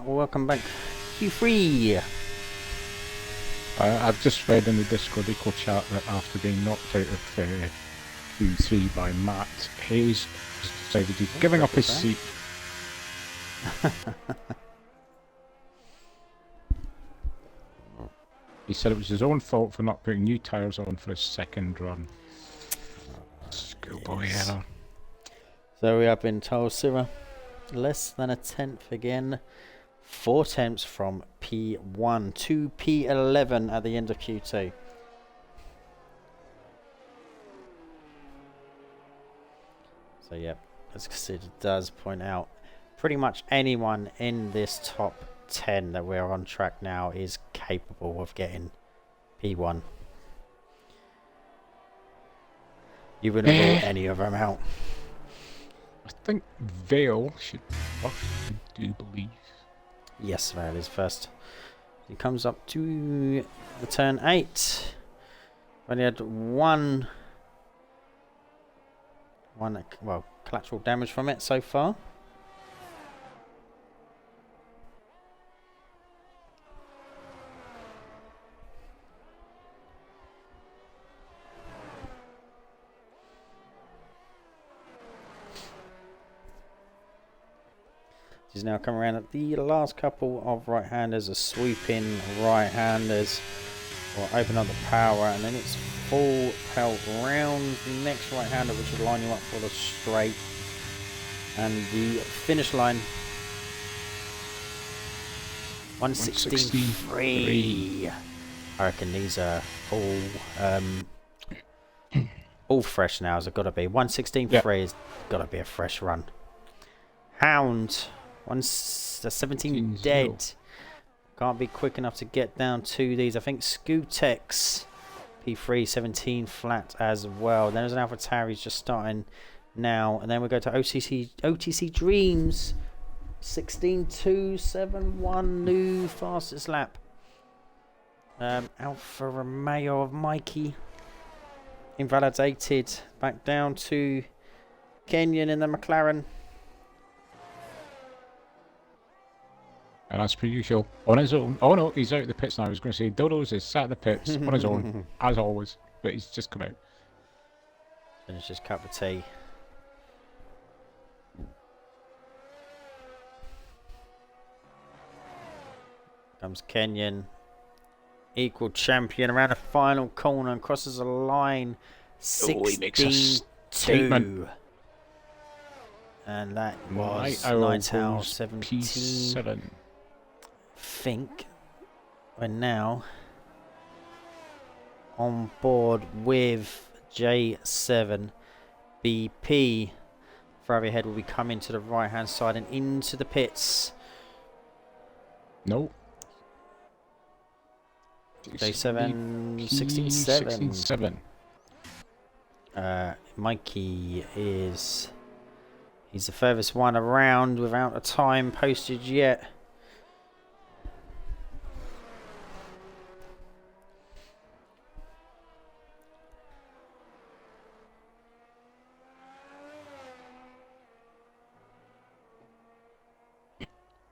Welcome back. Q3. I've just read in the Discord equal chat that after being knocked out of Q3 by Matt, Hayes has decided he's giving up his seat. He said it was his own fault for not putting new tyres on for his second run. Schoolboy error. So we have been told Syrah less than a tenth again. 4 tenths from P1 to P11 at the end of Q2. So yeah, as considered does point out, pretty much anyone in this top 10 that we're on track now is capable of getting P1. You wouldn't rule any of them out. I think Vale should first, I do believe. Yes, Vale is first. He comes up to the turn 8. Only had one collateral damage from it so far. He's now coming around at the last couple of right-handers, are swooping right-handers. Will open up the power, and then it's full pelt round the next right-hander, which will line you up for the straight. And the finish line, 116.3. I reckon these are all fresh now, has it got to be. 116.3 has got to be a fresh run. Hound, 17 dead. Can't be quick enough to get down to these. I think Scootex P3 17 flat as well. Then there's an AlphaTauri just starting now, and then we go to OTC Dreams 16.271 new fastest lap. Alfa Romeo of Mikey invalidated, back down to Kenyon in the McLaren. And as per usual, on his own. Oh no, he's out of the pits now. I was going to say Dodo's is sat in the pits on his own, as always, but he's just come out. Finish his cup of tea. Comes Kenyon, equal champion around the final corner and crosses a line 16.2. And that was Night Owl 17. P7. Think we're now on board with J7. BP Ferrari head will be coming to the right hand side and into the pits. No. J7 16.7. Mikey he's the furthest one around without a time posted yet.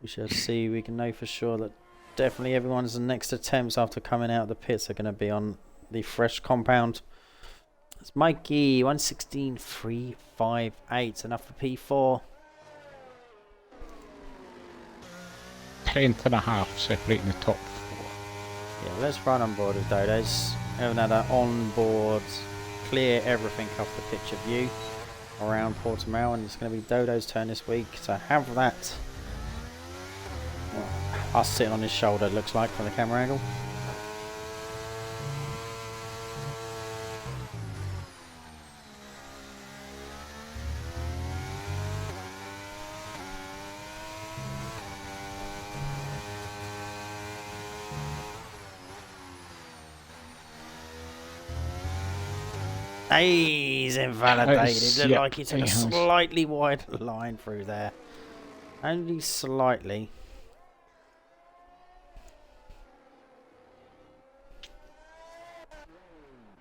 We shall see. We can know for sure that definitely everyone's next attempts after coming out of the pits are going to be on the fresh compound. It's Mikey, 116.358, enough for P4. 10.5 separating the top four. Yeah, let's run on board with Dodos. Haven't had an on-board clear everything off the picture view around Portimao, and it's going to be Dodo's turn this week to have that. Well, us sitting on his shoulder, looks like, from the camera angle. He's invalidated. Looked like he took a slightly wide line through there. Only slightly.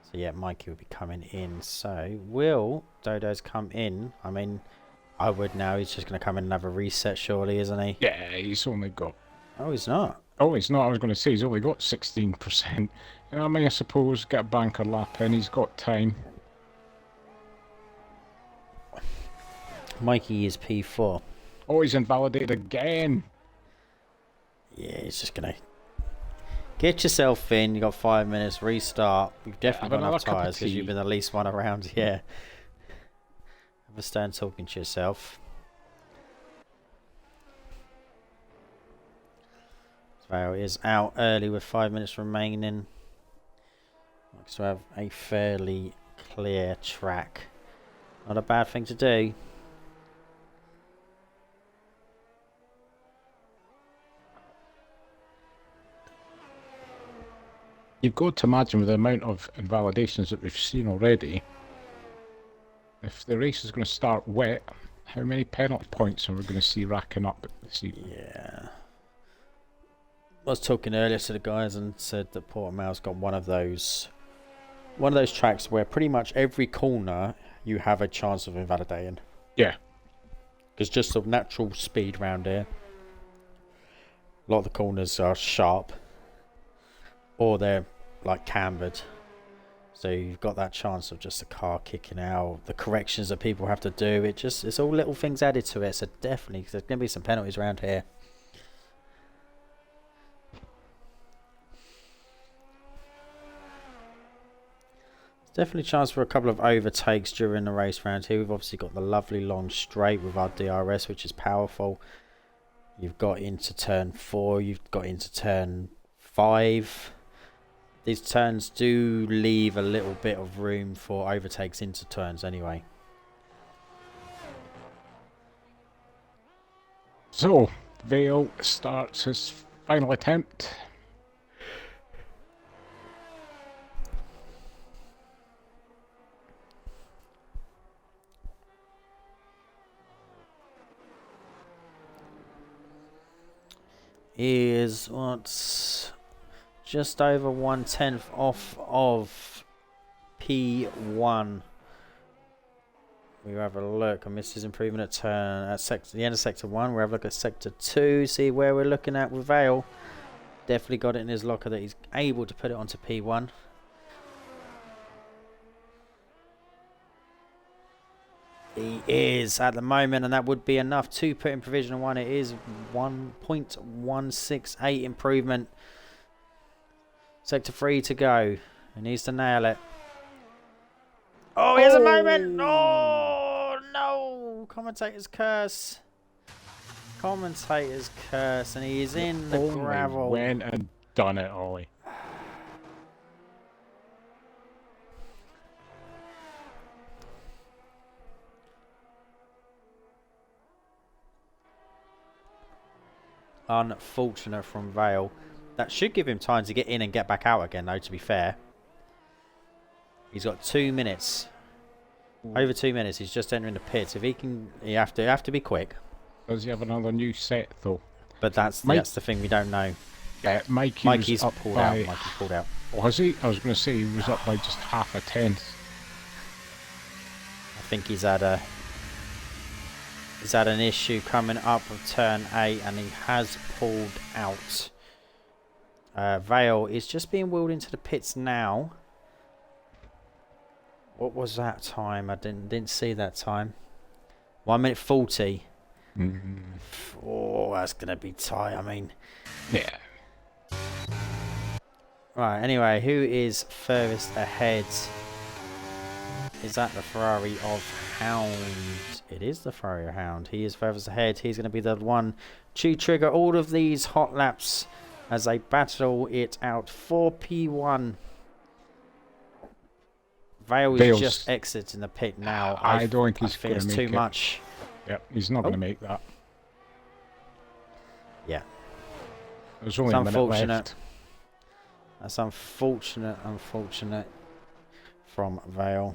So yeah, Mikey will be coming in. So will Dodo's come in? I mean, I would now. He's just going to come in and have a reset, surely, isn't he? Yeah, he's only got... Oh, he's not. Oh, he's not. I was going to say he's only got 16%. I mean, I suppose get a banker lap in. He's got time. Mikey is P4. Oh, he's invalidated again. Yeah, he's just going to get yourself in. You got 5 minutes. Restart. You've definitely got enough tyres because you've been the least one around. Yeah. Have a stand talking to yourself. So it is out early with 5 minutes remaining. Looks to have a fairly clear track. Not a bad thing to do. You've got to imagine with the amount of invalidations that we've seen already, if the race is going to start wet, how many penalty points are we going to see racking up this evening? Yeah. I was talking earlier to the guys and said that Portimao's got one of those tracks where pretty much every corner you have a chance of invalidating. Yeah. Because just the natural speed round here. A lot of the corners are sharp. Or they're like cambered. do. You've got that chance of just the car kicking out, the corrections that people have to do. It's all little things added to it. So definitely, 'cause there's going to be some penalties around here. Definitely a chance for a couple of overtakes during the race round here. We've obviously got the lovely long straight with our DRS, which is powerful. You've got into turn 4, you've got into turn 5. These turns do leave a little bit of room for overtakes into turns anyway. So, Vale starts his final attempt. Is what's just over 1/10 off of P1. We have a look. I missed his improvement at turn at the end of sector 1. We'll have a look at sector 2. See where we're looking at with Vale. Definitely got it in his locker that he's able to put it onto P1. He is at the moment, and that would be enough to put in provisional 1. It is 1.168 improvement. Sector 3 to go. He needs to nail it. Oh, here's a moment. Oh, no. Commentator's curse. Commentator's curse, and he is in the gravel. Went and done it, Ollie. Unfortunate from Vale. That should give him time to get in and get back out again, though, to be fair. He's got 2 minutes. Over 2 minutes. He's just entering the pits. If he can, you have to be quick. Does he have another new set, though? But that's the thing we don't know. Yeah, Mikey's up pulled by... out. Mikey's pulled out. Was he? I was going to say he was up by just half a tenth. I think he's had an issue coming up of turn 8, and he has pulled out. Vale is just being wheeled into the pits now. What was that time? I didn't see that time. 1 minute 40. Oh, that's gonna be tight. I mean, yeah. Right. Anyway, who is furthest ahead? Is that the Ferrari of Hound? It is the Ferrari of Hound. He is furthest ahead. He's going to be the one to trigger all of these hot laps as they battle it out for P1. Vale is just exiting the pit now. I don't think he's going to make too much. Yep, he's not going to make that. Yeah. There's only a minute left. That's unfortunate from Vale.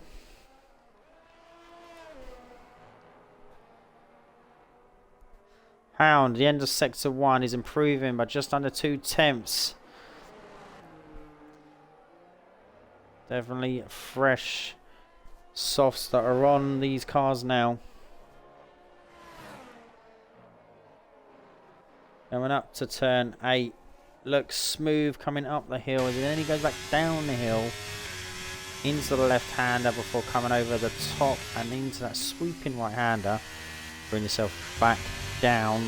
Hound, the end of sector 1 is improving by just under 2 tenths. Definitely fresh softs that are on these cars now. Going up to turn 8. Looks smooth coming up the hill, and then he goes back down the hill into the left-hander before coming over the top and into that swooping right-hander. Bring yourself back down.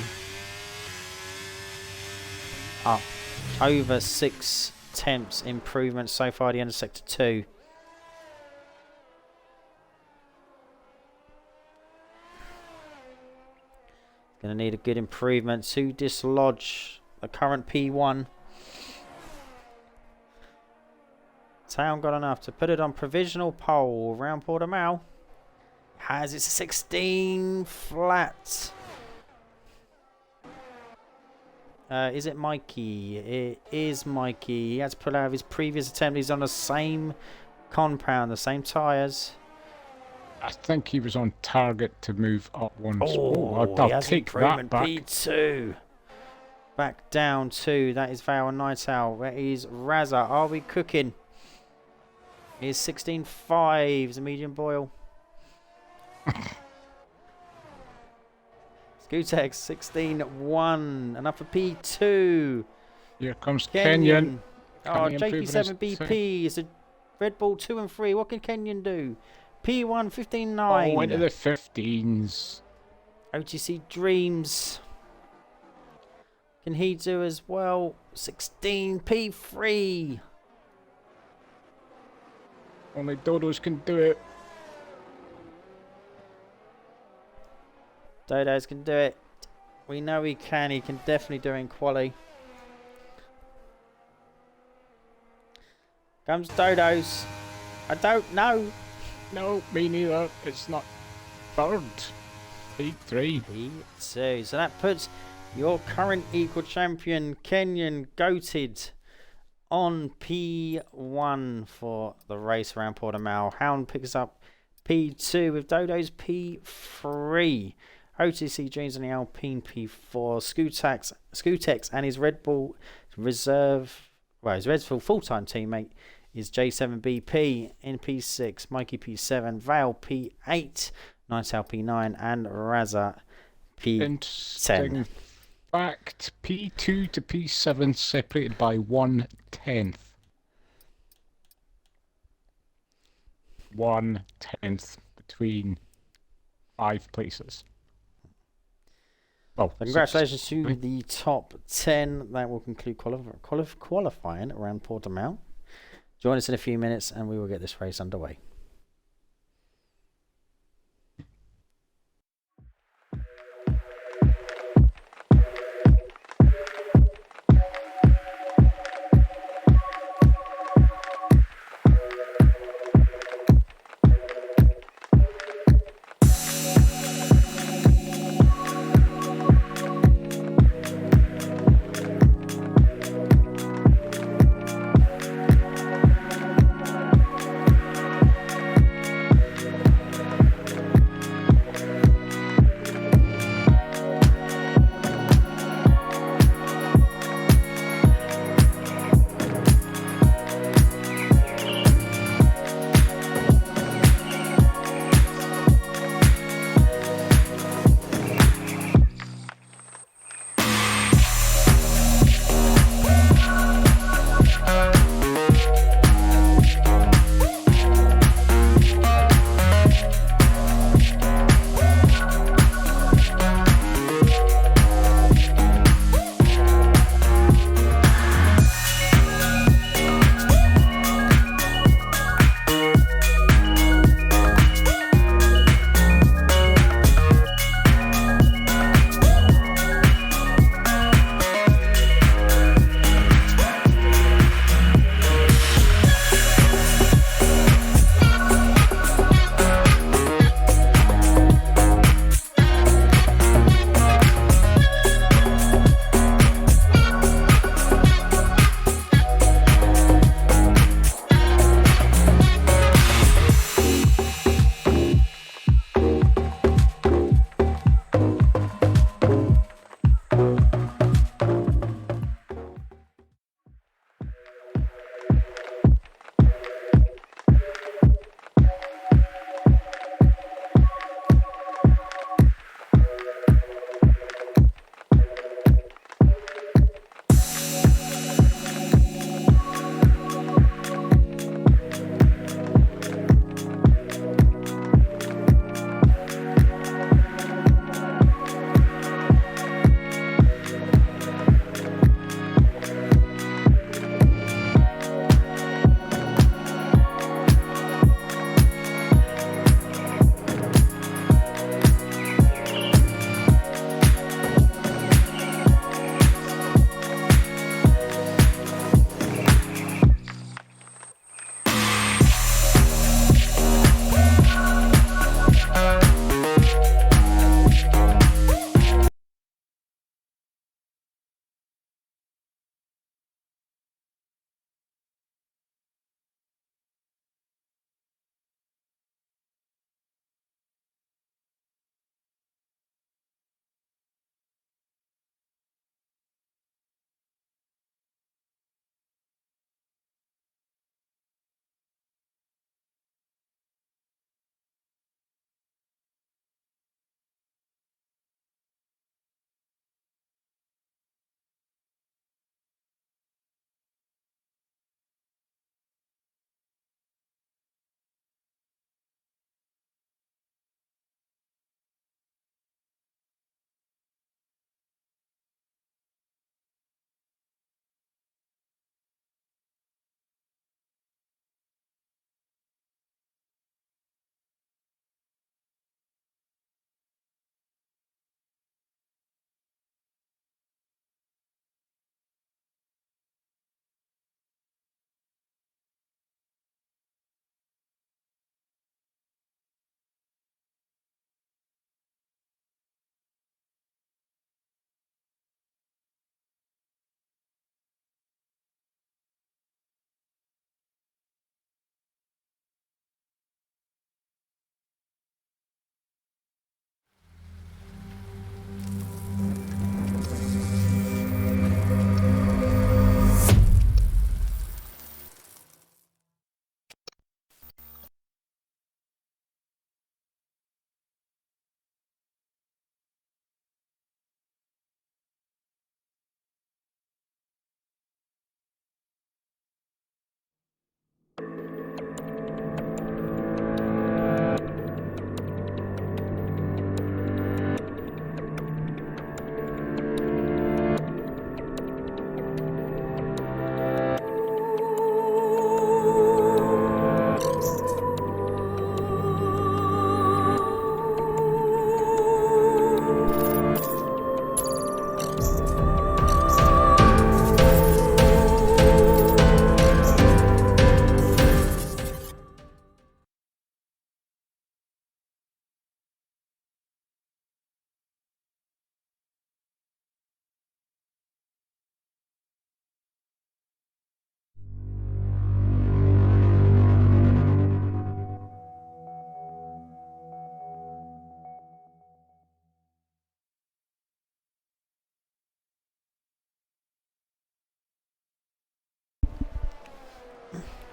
Up over 6 tenths improvement so far at the end of sector 2. Going to need a good improvement to dislodge the current P1. Town got enough to put it on provisional pole around Portimao. Has its 16 flat. Is it Mikey? It is Mikey. He has pulled out of his previous attempt. He's on the same compound, the same tyres. I think he was on target to move up one spot. Oh, I'll take that back. P2. Back down 2. That is Vale and Night Owl. That is Razza. Are we cooking? It is 16.5. It's a medium boil. Scootex 16.1. And up for P2. Here comes Kenyon. Oh, JP7BP is a Red Bull 2 and 3. What can Kenyon do? P1 15.9. Oh, into the 15s. OTC Dreams. Can he do as well? 16 P3. Only Dodos can do it. Dodos can do it. We know he can. He can definitely do it in quali. Comes Dodos. I don't know. No, me neither. It's not third. P3. P2. So that puts your current equal champion, Kenyon Goated, on P1 for the race around Portimao. Hound picks up P2 with Dodo's P3. OTC Dreams on the Alpine P4. Scootex and his Red Bull reserve, well, his Red Bull full-time teammate is J7BP in P6, Mikey P7, Vale P8, Nightail P9, and Raza P10. Interesting fact, P2 to P7 separated by 1/10. 1/10 between 5 places. Well, Congratulations to the top 10. That will conclude qualifying around Portimao. Join us in a few minutes and we will get this race underway.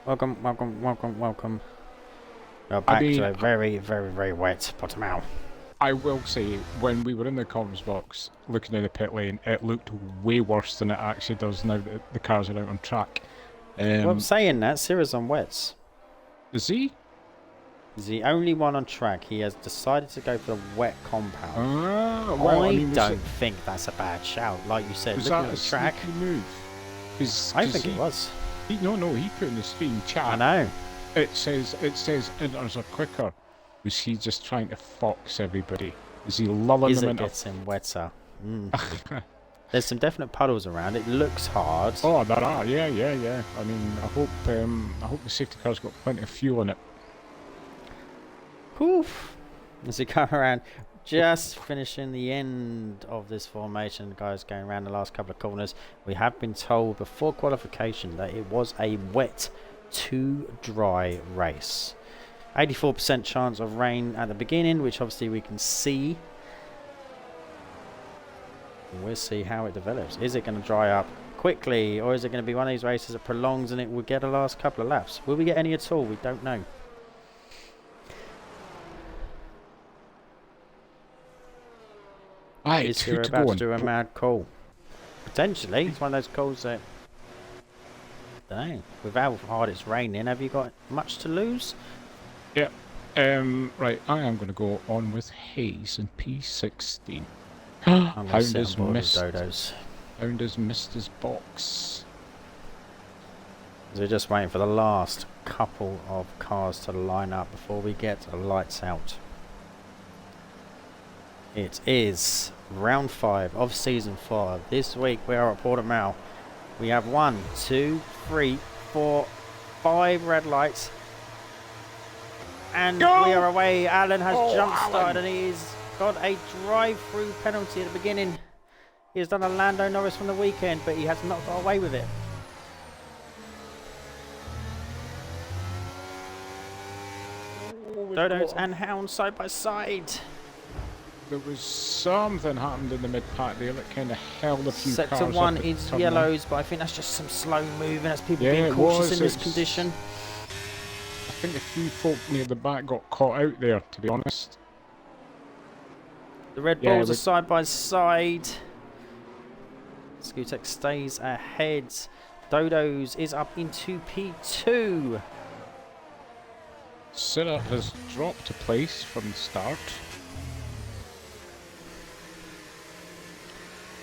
Welcome, welcome, welcome, welcome. We're back to a very, very, very wet Portimao. I will say, when we were in the comms box looking in the pit lane, it looked way worse than it actually does now that the cars are out on track. Well, saying that, Sierra's on wets. Is he? He's the only one on track. He has decided to go for the wet compound. Well, I don't think that's a bad shout. Like you said, looking at the track. Move? I think it was. No, he put in the screen chat. I know. It says inters are quicker. Was he just trying to fox everybody? Is he lulling them into... It gets him wetter. There's some definite puddles around. It looks hard. Oh, there are. Yeah. I mean, I hope the safety car's got plenty of fuel in it. Oof. As we come around, just finishing the end of this formation, guys, going around the last couple of corners. We have been told before qualification that it was a wet to dry race. 84% chance of rain at the beginning, which obviously we can see. We'll see how it develops. Is it going to dry up quickly, or is it going to be one of these races that prolongs and it will get a last couple of laps? Will we get any at all? We don't know. Is he about to do a mad call? Potentially. It's one of those calls that... I don't know. With how hard it's raining, have you got much to lose? Yeah. Right, I am going to go on with Hayes in P16. Hound has missed his box. So we're just waiting for the last couple of cars to line up before we get lights out. It is round 5 of season 4. This week we are at Portimao. We have 1, 2, 3, 4, 5 red lights. And we are away. Alan has jump started and he's got a drive-through penalty at the beginning. He has done a Lando Norris from the weekend, but he has not got away with it. Dodos and Hounds side by side. There was something happened in the mid-pack there that kind of held a few cars up. Sector 1 is yellows, but I think that's just some slow moving as people being cautious in this condition. I think a few folk near the back got caught out there, to be honest. The Red Bulls are side by side. Skutek stays ahead. Dodos is up into P2. Sirra has dropped a place from the start.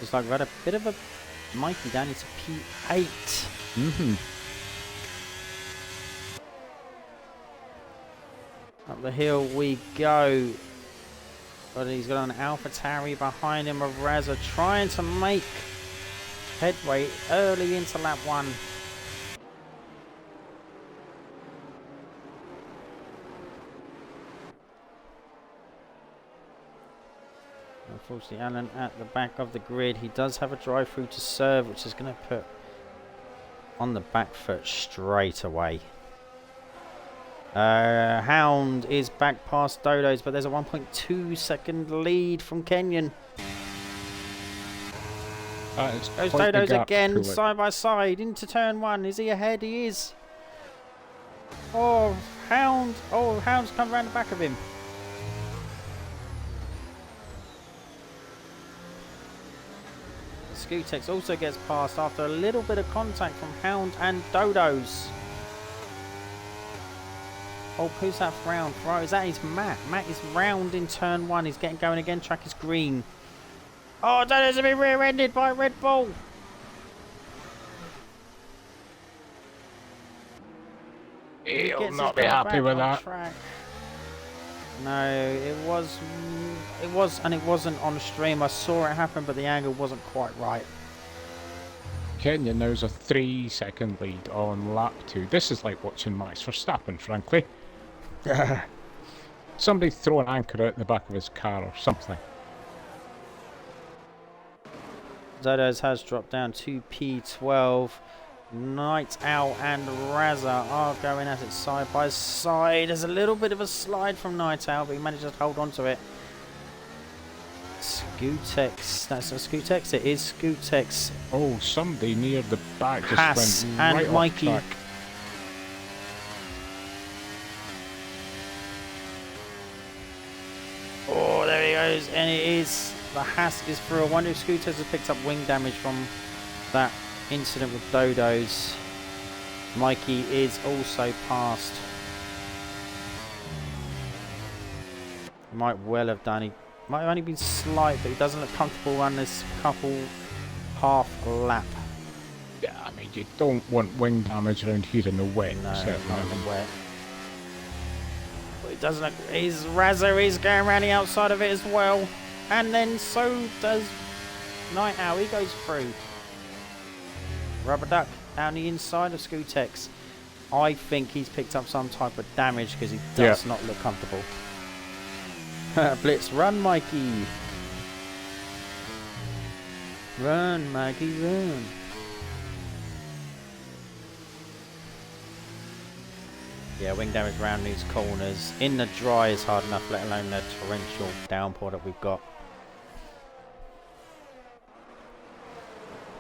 Looks like we've had a bit of a Mikey down into P8. Up the hill we go. But he's got an AlphaTauri behind him. A Razza trying to make headway early into lap 1. Unfortunately, Alan at the back of the grid. He does have a drive-through to serve, which is going to put on the back foot straight away. Hound is back past Dodos, but there's a 1.2 second lead from Kenyon. Those Dodos again, side by side, into turn 1. Is he ahead? He is. Oh, Hound. Oh, Hound's come around the back of him. Skutex also gets past after a little bit of contact from Hound and Dodos. Oh, who's that for round? Right, is that Matt? Matt is round in turn 1. He's getting going again. Track is green. Oh, Dodos have been rear-ended by Red Bull. He'll not be happy with that. Track. No, it wasn't on stream. I saw it happen, but the angle wasn't quite right. Kenya now's a 3-second lead on lap 2. This is like watching Max Verstappen, frankly. Somebody throw an anchor out the back of his car or something. Dodos has dropped down to P12. Night Owl and Razza are going at it side by side. There's a little bit of a slide from Night Owl, but he manages to hold on to it. Skutex, that's not Skutex, it is Skutex. Oh, somebody near the back just Haas went right and Mikey. off track. Oh, there he goes, and it is. The Hask is through. I wonder if Scooters has picked up wing damage from that incident with Dodos. Mikey is also past. He might well have done. He might have only been slight, but he doesn't look comfortable on this couple half lap. Yeah, I mean, you don't want wing damage around here in the wet. No, certainly. not in the wet. But it doesn't look. His Razza is going around the outside of it as well. And then so does Night Owl. He goes through. Rubber Duck down the inside of Scootex. I think he's picked up some type of damage because he does not look comfortable. Blitz, run, Mikey. Run, Mikey, run. Yeah, wing damage around these corners. In the dry is hard enough, let alone the torrential downpour that we've got.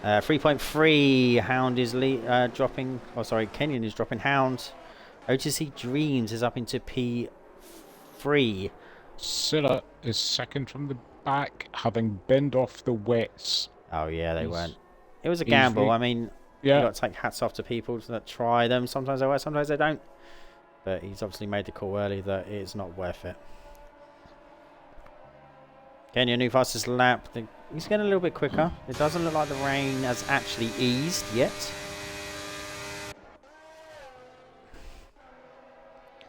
3.3, Hound is dropping. Oh, sorry, Kenyon is dropping. Hound. OTC Dreams is up into P3. Scylla is second from the back, having binned off the wets. Oh, yeah, they weren't. It was a gamble. I mean, you got to take hats off to people that try them. Sometimes they work, sometimes they don't. But he's obviously made the call early that it's not worth it. Kenyon, new fastest lap. He's getting a little bit quicker. It doesn't look like the rain has actually eased yet.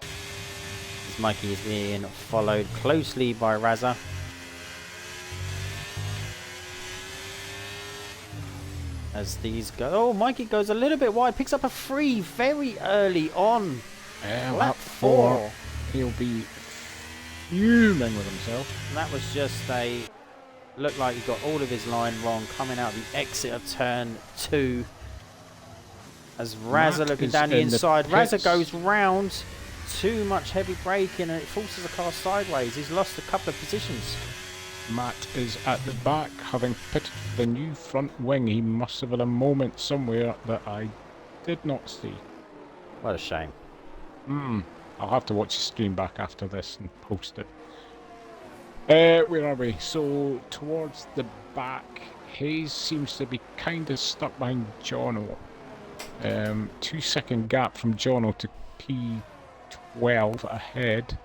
As Mikey is being followed closely by Razza. As these go... Oh, Mikey goes a little bit wide. Picks up a 3 very early on. Lap 4. He'll be fuming with himself. And that was just a... Looked like he got all of his line wrong coming out the exit of turn 2. As Razza looking down the inside. Razza goes round. Too much heavy braking and it forces the car sideways. He's lost a couple of positions. Matt is at the back, having pitted the new front wing. He must have had a moment somewhere that I did not see. What a shame. I'll have to watch the stream back after this and post it. Where are we? So, towards the back, Hayes seems to be kind of stuck behind Jono. 2-second gap from Jono to P12 ahead.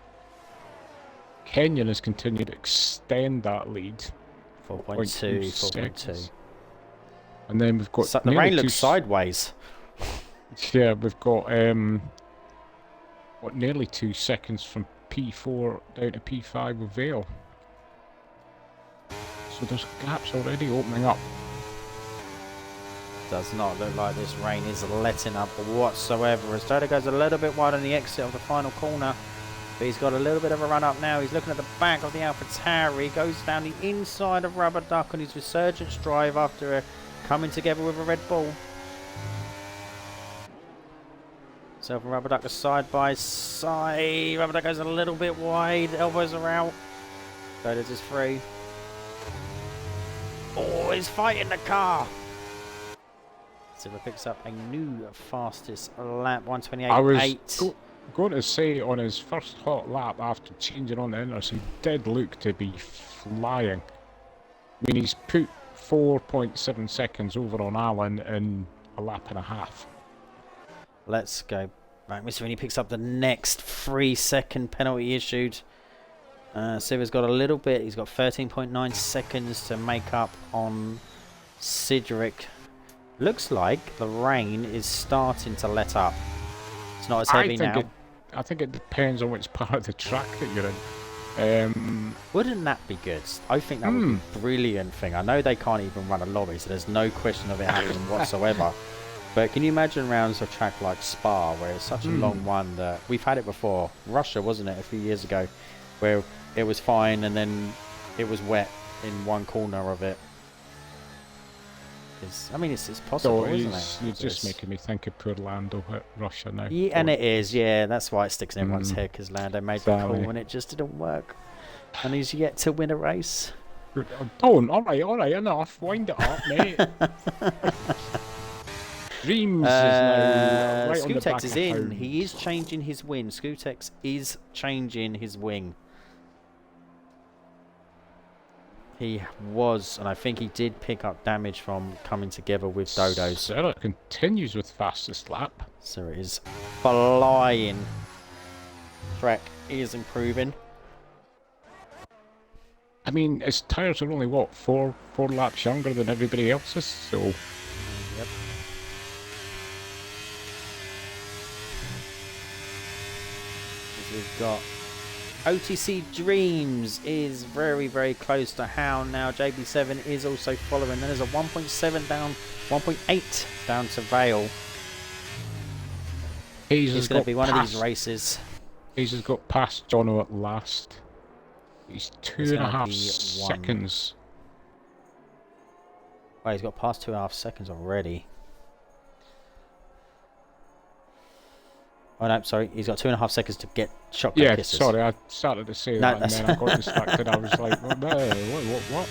Kenyon has continued to extend that lead. 4.2, 4.2. And then we've got... So the rain looks sideways. Yeah, we've got nearly 2 seconds from P4 down to P5 with Vale. So there's gaps already opening up. Does not look like this rain is letting up whatsoever. As Dodo goes a little bit wide on the exit of the final corner. But he's got a little bit of a run up now. He's looking at the back of the Alpha Tauri. He goes down the inside of Rubber Duck on his resurgence drive after coming together with a Red Bull. Self and Rubber Duck are side by side. Rubber Duck goes a little bit wide. Elbows are out. Dodo's is free. Oh, he's fighting the car. Silver picks up a new fastest lap, 128.8. I was going to say on his first hot lap after changing on the inters, he did look to be flying. I mean, he's put 4.7 seconds over on Allen in a lap and a half. Let's go back. Mr. Winnie picks up the next 3-second penalty issued. Silver's got a little bit. He's got 13.9 seconds to make up on Cedric. Looks like the rain is starting to let up. It's not as heavy now. I think it depends on which part of the track that you're in. Wouldn't that be good? I think that would be a brilliant thing. I know they can't even run a lobby, so there's no question of it happening whatsoever. But can you imagine rounds of track like Spa, where it's such a long one that we've had it before? Russia, wasn't it, a few years ago, where it was fine and then it was wet in one corner of it. I mean, it's possible, isn't it? You're just making me think of poor Lando at Russia now. Yeah, and it is, yeah. That's why it sticks in everyone's head, because Lando made the call and it just didn't work. And he's yet to win a race. Don't, alright, enough. Wind it up, mate. Dreams is now right on the back Scootex is in. He is changing his wing. Scootex is changing his wing. He was, and I think he did pick up damage from coming together with Dodo's. Sarah continues with fastest lap. So it is flying. Trek is improving. I mean, his tyres are only, what, four laps younger than everybody else's, so... Yep. We've got OTC Dreams is very, very close to Hound now. JB7 is also following. Then there's a 1.7 down, 1.8 down to Vale. It's going to be one of these races. Hayes has got past Jono at last. He's 2.5 seconds. Well, he's got past 2.5 seconds already. Oh no, sorry, he's got 2.5 seconds to get shotgun kisses. Yeah, sorry, I started to say that and then I got distracted. I was like, what?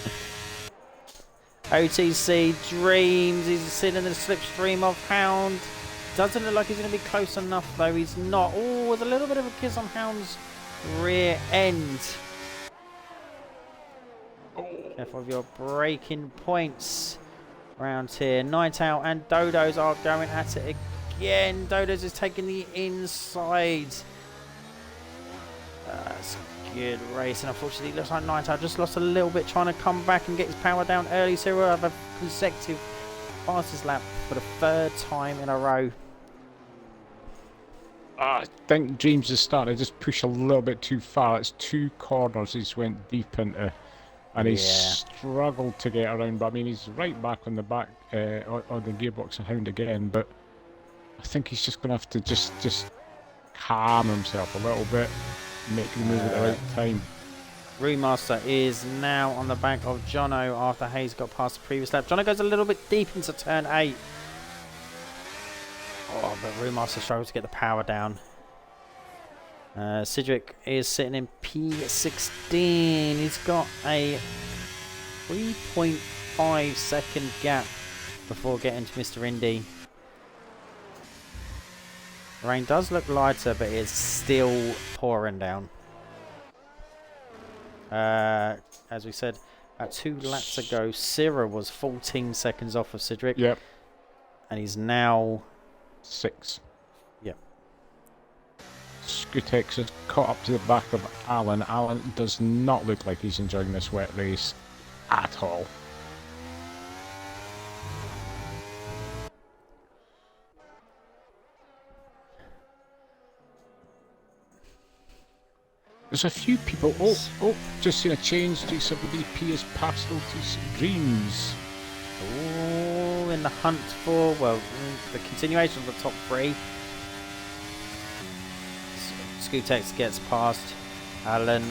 OTC Dreams, he's sitting in the slipstream of Hound. Doesn't look like he's going to be close enough though, he's not. Oh, with a little bit of a kiss on Hound's rear end. Careful of your braking points around here. Night Owl and Dodos are going at it again. Dodos is taking the inside. That's a good race, and unfortunately it looks like Night Owl just lost a little bit trying to come back and get his power down early, so we'll have a consecutive fastest lap for the 3rd time in a row. I think Dreams is starting to just push a little bit too far. It's 2 corners he's went deep into. And he's struggled to get around, but I mean he's right back on the back on the gearbox of Hound again. But I think he's just going to have to just calm himself a little bit, make the move at the right time. Brewmaster is now on the back of Jono after Hayes got past the previous lap. Jono goes a little bit deep into turn 8. Oh, but Brewmaster struggles to get the power down. Cedric is sitting in P16. He's got a 3.5 second gap before getting to Mr. Indy. Rain does look lighter, but it's still pouring down. As we said, 2 laps ago, Syrah was 14 seconds off of Cedric. Yep. And he's now 6. Yep. Skutex has caught up to the back of Alan. Alan does not look like he's enjoying this wet race at all. There's a few people. Oh, just seen a change. GWP has passed OTC Dreams. Oh, in the hunt for, well, the continuation of the top 3. Skutex gets past Alan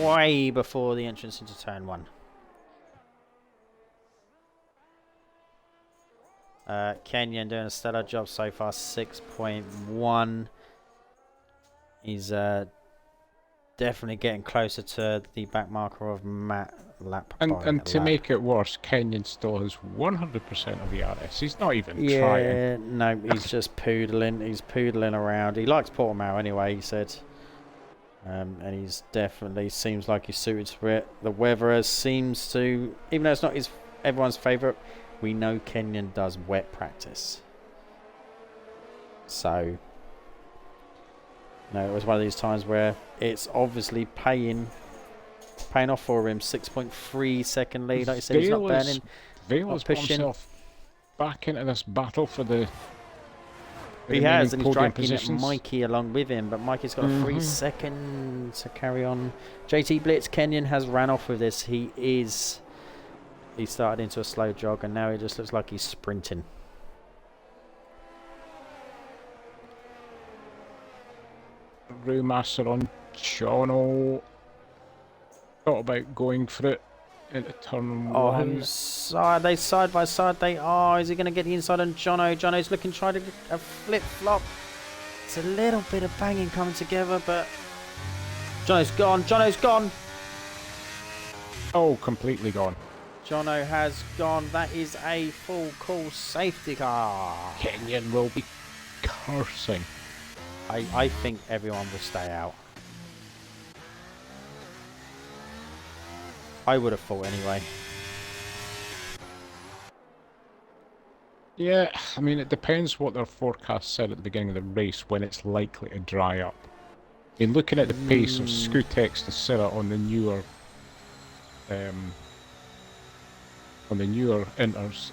way before the entrance into turn 1. Kenyon doing a stellar job so far, 6.1. He's definitely getting closer to the back marker of Matt lap. And to make it worse, Kenyon still has 100% of the RS. He's not even trying. Yeah, no, he's just poodling. He's poodling around. He likes Portimao anyway, he said. And he's definitely seems like he's suited for it. The weather seems to, even though it's not everyone's favourite, we know Kenyon does wet practice. So, no, it was one of these times where it's obviously paying off for him. 6.3 second lead. Like I said, he's not burning. Vale has put himself back into this battle for the. He has, and he's dragging Mikey along with him, but Mikey's got a 3 seconds to carry on. JT Blitz Kenyon has ran off with this. He started into a slow jog, and now he just looks like he's sprinting. Brewmaster on Jono. Thought about going for it into turn 1. Who's side? They side by side. They are. Is he going to get the inside on Jono? Jono's looking, trying to get a flip flop. It's a little bit of banging coming together, but Jono's gone. Jono's gone. Oh, completely gone. Jono has gone. That is a full call safety car. Kenyon will be cursing. I think everyone will stay out. I would have thought anyway. Yeah, I mean, it depends what their forecast said at the beginning of the race when it's likely to dry up. I mean, looking at the pace of Scootex and Syrah on the newer inters.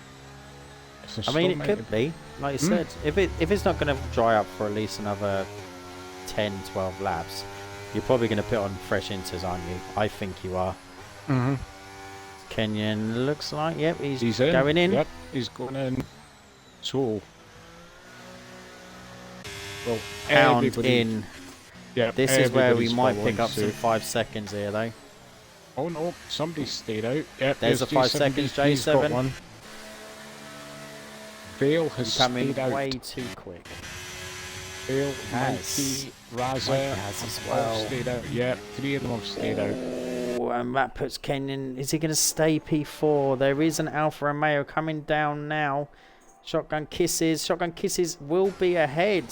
I mean, it could be, like you said, if it's not going to dry up for at least another 10, 12 laps, you're probably going to put on fresh inters, aren't you? I think you are. Mm-hmm. Kenyon looks like, yep, he's in. going in. Yep, he's going in. So, well, Hound in. Yeah, this is where we might pick up some 5 seconds here, though. Oh no, somebody stayed out. Yep, there's a 5 seconds, J7. Got one. Vale has coming stayed out. way too quick. Vale, has. Raza has as well. All stayed out. Yep, 3 of them have stayed out. Oh, and that puts Kenyon. Is he going to stay P4? There is an Alfa Romeo coming down now. Shotgun Kisses. Shotgun Kisses will be ahead.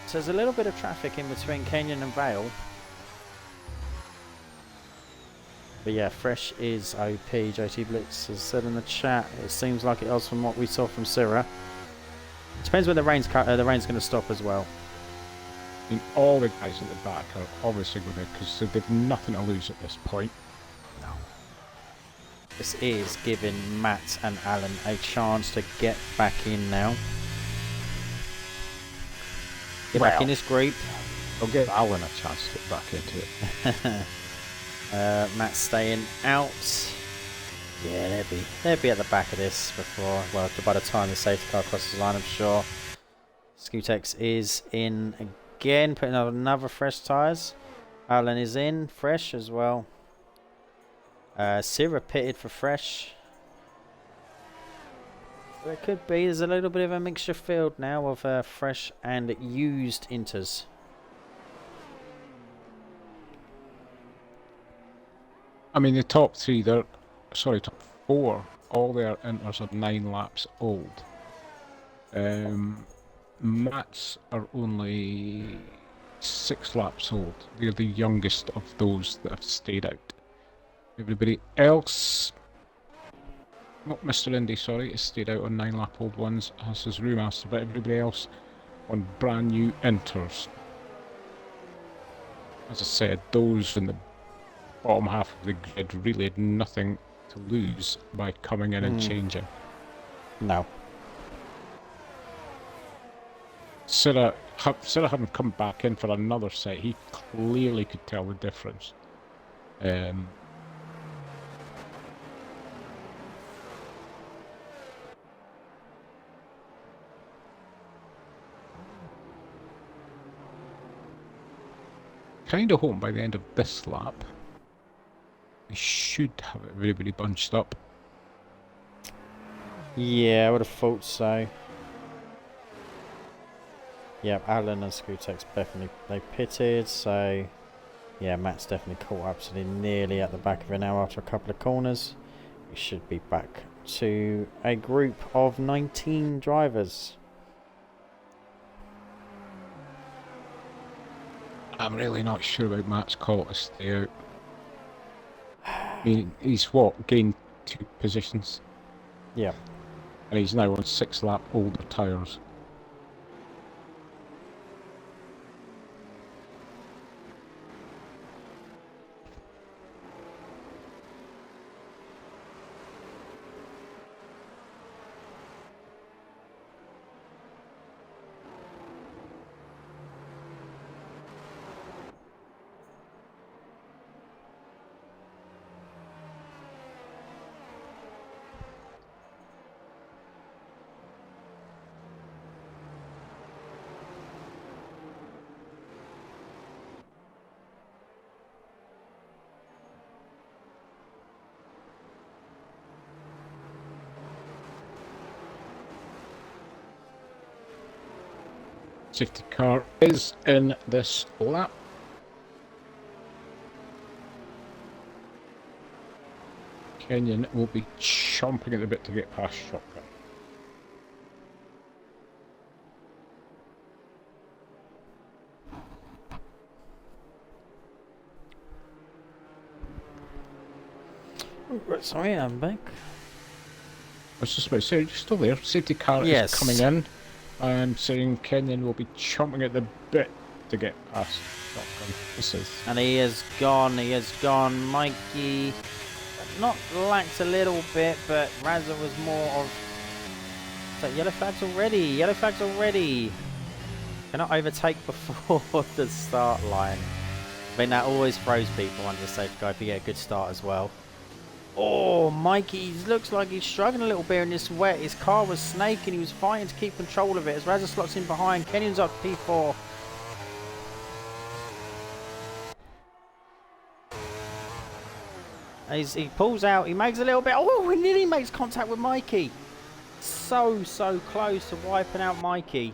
So there's a little bit of traffic in between Kenyon and Vale. But yeah, Fresh is OP. JT Blitz has said in the chat. It seems like it was from what we saw from Syrah. Depends when the rain's going to stop as well. I mean, all the guys at the back are obviously going to, because they've nothing to lose at this point. No. This is giving Matt and Alan a chance to get back in now. Get back in this group. I'll give Alan a chance to get back into it. Matt staying out. Yeah, they'll be at the back of this before. Well, by the time the safety car crosses the line, I'm sure. Scootex is in again, putting on another fresh tyres. Alan is in, fresh as well. Syrah pitted for fresh. There could be. There's a little bit of a mixture field now of fresh and used inters. I mean, the top 4, all their inters are 9 laps old. Matt's are only 6 laps old. They're the youngest of those that have stayed out. Everybody else, not Mr. Indy, sorry, has stayed out on 9 lap old ones, as his Brewmaster, but everybody else on brand new inters. As I said, those in the bottom half of the grid really had nothing to lose by coming in and changing. No. Syrah having come back in for another set, he clearly could tell the difference. Kind of hoping by the end of this lap, we should have everybody bunched up. Yeah, I would have thought so. Yep, Alan and Scootex definitely, they pitted, so yeah, Matt's definitely caught absolutely nearly at the back of it now after a couple of corners. We should be back to a group of 19 drivers. I'm really not sure about Matt's call to stay out. I mean, he's what, gained 2 positions? Yeah. And he's now on 6 lap older tyres. Safety car is in this lap. Kenyon will be chomping at the bit to get past Shotgun. Right, sorry, I'm back. I was just about to say, you're still there. Safety car Yes. is coming in. I'm saying Kenyon will be chomping at the bit to get past Shotgun. This is. And he is gone. He is gone. Mikey not lacked a little bit, but Razza was more of. So yellow flags already. Yellow flags already. Cannot overtake before the start line. I think that always throws people under the safety car if you get a good start as well. Oh, Mikey looks like he's struggling a little bit in this wet. His car was snaking. He was fighting to keep control of it as Razza slots in behind. Kenyon's up P4. As he pulls out, he makes a little bit. Oh, he nearly makes contact with Mikey. So close to wiping out Mikey.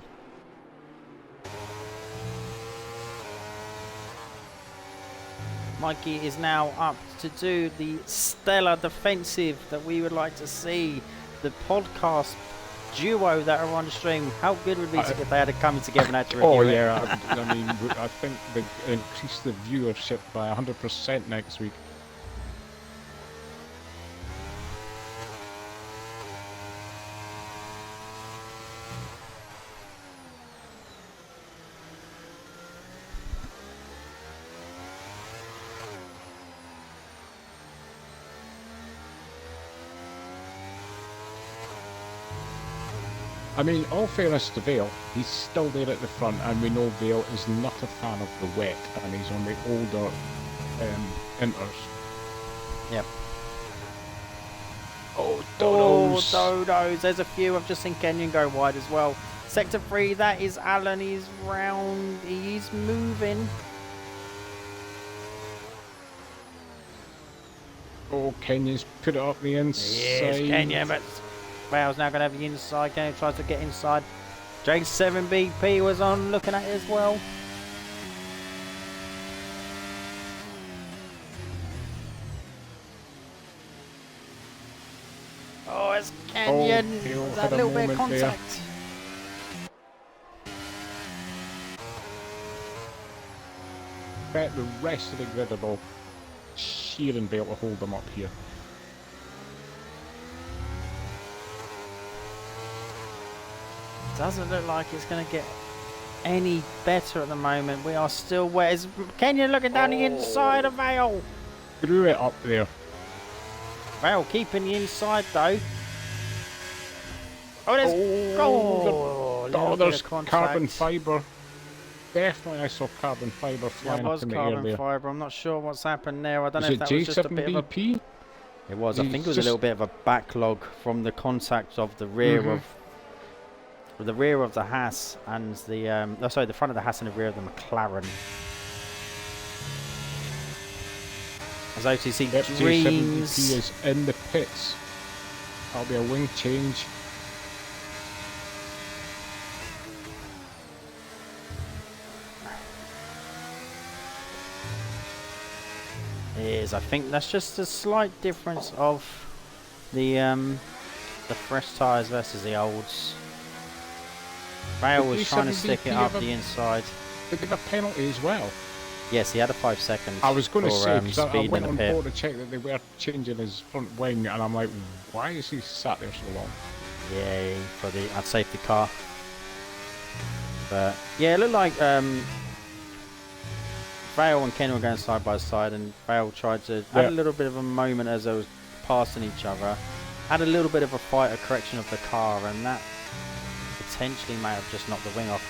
Mikey is now up to do the stellar defensive that we would like to see. The podcast duo that are on stream. How good would it be if they had come together and had to review it? Yeah, I mean, I think they increase the viewership by 100% next week. I mean, all fairness to Vale, he's still there at the front, and we know Vale is not a fan of the wet, and he's on the older inters. Yep. Oh, Dodos! Oh, Dodos. There's a few. I've just seen Kenyon go wide as well. Sector 3, that is Alan. He's round. He's moving. Oh, Kenyon's put it up the inside. Yes, Kenyon, but Vale's now going to have the inside. Kenyon tries to get inside. Jake 7BP was on looking at it as well. Oh, it's Kenyon. Oh, That little bit of contact. Bet the rest of the grid are all shearing Vale to hold them up here. Doesn't look like it's going to get any better at the moment. We are still wet. Is Kenyon looking down the inside of Vale? Threw it up there. Vale keeping the inside though. Oh, there's carbon fibre. Definitely I saw carbon fibre flying up in the air there. Carbon fibre. I'm not sure what's happened there. I don't know Is if it that was just a bit of a... J7BP? It was. I think it was a little bit of a backlog from the contact of the rear of the rear of the Haas and the the front of the Haas and the rear of the McLaren. As OTC dreams. J7BP is in the pits. That'll be a wing change. It is. I think that's just a slight difference of the fresh tyres versus the olds. Vale was trying to stick it up the inside. They give a penalty as well. Yes, he had a 5 seconds. I was going to say, because I went on pit. board to check that they were changing his front wing, and I'm like, why is he sat there so long? Yeah, for the safety car. But yeah, it looked like Vale and Ken were going side by side, and Vale tried to had a little bit of a moment as they was passing each other. Had a little bit of a fight, a correction of the car, and that potentially may have just knocked the wing off.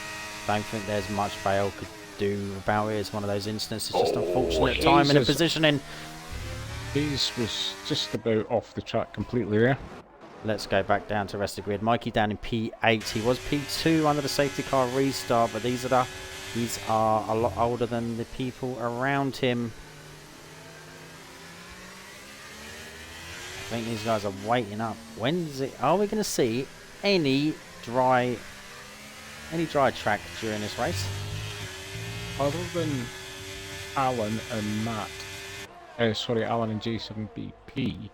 Don't think there's much Vale could do about it. It's one of those instances, just unfortunate timing and positioning. Hayes was just about off the track completely there. Let's go back down to rest of the grid. Mikey down in P8. He was P2 under the safety car restart, but these are a lot older than the people around him. I think these guys are waiting up. Are we going to see any dry track during this race? Other than Alan and Matt, Alan and J7BP,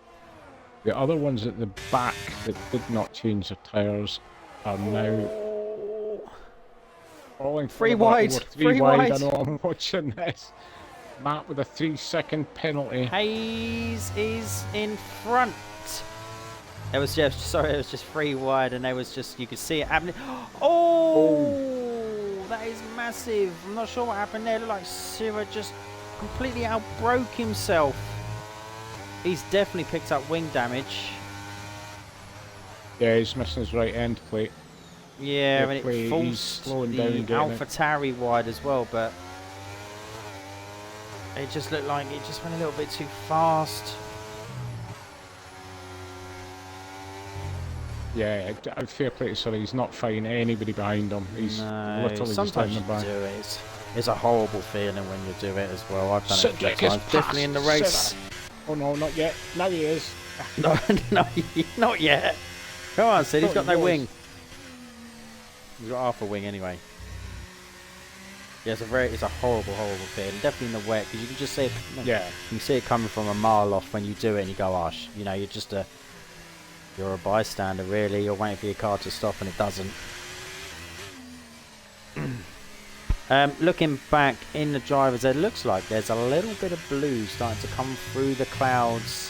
the other ones at the back that did not change their tyres are now falling three wide. I know, I'm watching this. Matt with a 3-second penalty. Hayes is in front. It was just, sorry, it was just 3 wide, and there was just, you could see it happening. Oh, that is massive. I'm not sure what happened there. It looked like Sira just completely outbroke himself. He's definitely picked up wing damage. Yeah, he's missing his right end plate. Yeah, and it forced the AlphaTauri wide as well, but it just looked like it just went a little bit too fast. Yeah, fair play to Surrey. He's not fighting anybody behind him. He's literally just in the back. Do it. It's a horrible feeling when you do it as well. I've done it a few times. Definitely in the race. Oh no, not yet. Now he is. No, not yet. Come on, Sid. He's got no wing. He's got half a wing anyway. Yeah, it's a horrible feeling. Definitely in the wet, because you can just see it. Yeah. You can see it coming from a mile off when you do it, and you go, "Oh, you know, you're a bystander, really. You're waiting for your car to stop, and it doesn't." Looking back in the drivers, it looks like there's a little bit of blue starting to come through the clouds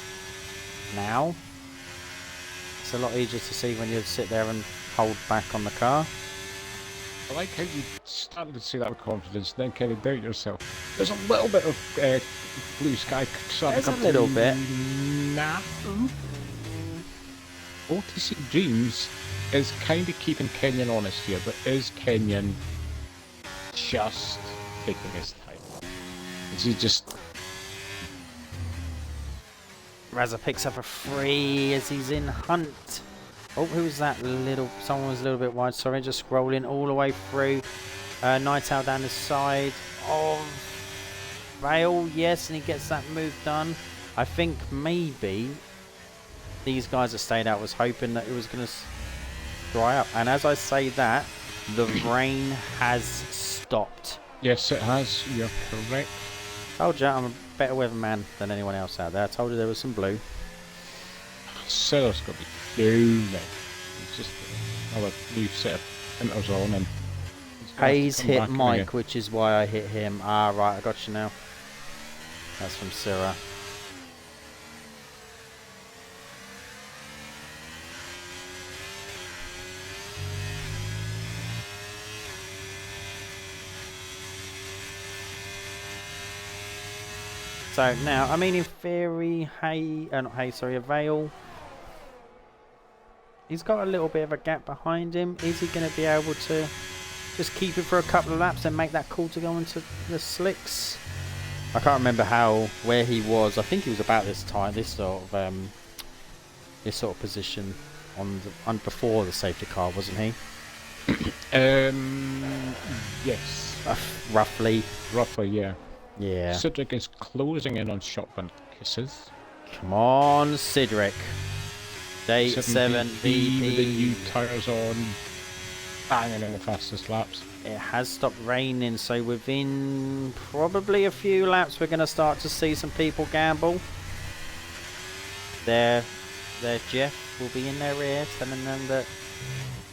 now. It's a lot easier to see when you sit there and hold back on the car. I like how you started to say that with confidence, then kind of doubt yourself. There's a little bit of blue sky starting to come. There's a little bit. Nah. OTC Dreams is kind of keeping Kenyon honest here, but is Kenyon just taking his time? Is he just... Razza picks up a 3 as he's in Hunt. Oh, who was that someone was a little bit wide, sorry, just scrolling all the way through. Night Owl down the side of Vale, yes, and he gets that move done. I think maybe these guys that stayed out was hoping that it was going to dry up. And as I say that, the rain has stopped. Yes, it has. You're correct. Told you, I'm a better weatherman than anyone else out there. I told you there was some blue. Seller's got to be down there. It's just another new set of printers on, and Hayes hit Mike, which is why I hit him. Ah, right, I got you now. That's from Syrah. So now, I mean, in theory, Vale. He's got a little bit of a gap behind him. Is he going to be able to just keep it for a couple of laps and make that call to go into the slicks? I can't remember where he was. I think he was about this time, this sort of position before the safety car, wasn't he? Yes. Roughly. Roughly, yeah. Yeah. Cedric is closing in on shotgun kisses. Come on, Cedric. Day 7 VP. With the new tyres on. Banging in the fastest laps. It has stopped raining, so within probably a few laps we're going to start to see some people gamble. Their Jeff will be in their ear telling them that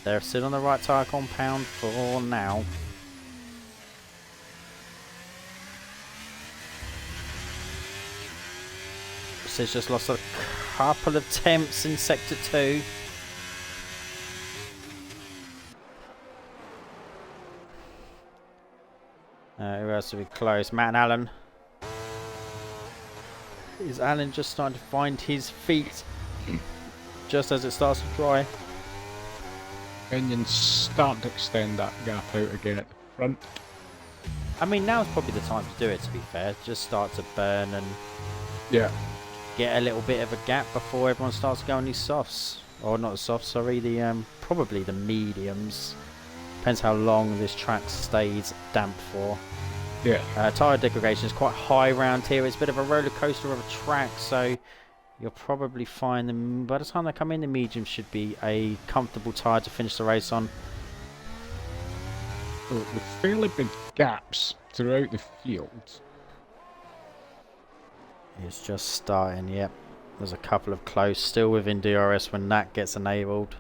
they're still on the right tyre compound for now. He's just lost a couple of attempts in Sector 2. Who else to be close? Matt and Allen. Is Allen just starting to find his feet just as it starts to dry? Kenyon's starting to extend that gap out again at the front. I mean, now's probably the time to do it, to be fair. Just start to burn and get a little bit of a gap before everyone starts going these softs. Or not the softs, sorry, probably the mediums. Depends how long this track stays damp for. Yeah. Tyre degradation is quite high around here. It's a bit of a roller coaster of a track, so you'll probably find them by the time they come in. The mediums should be a comfortable tyre to finish the race on. With fairly big gaps throughout the field. It's just starting. Yep, there's a couple of close still within DRS when that gets enabled.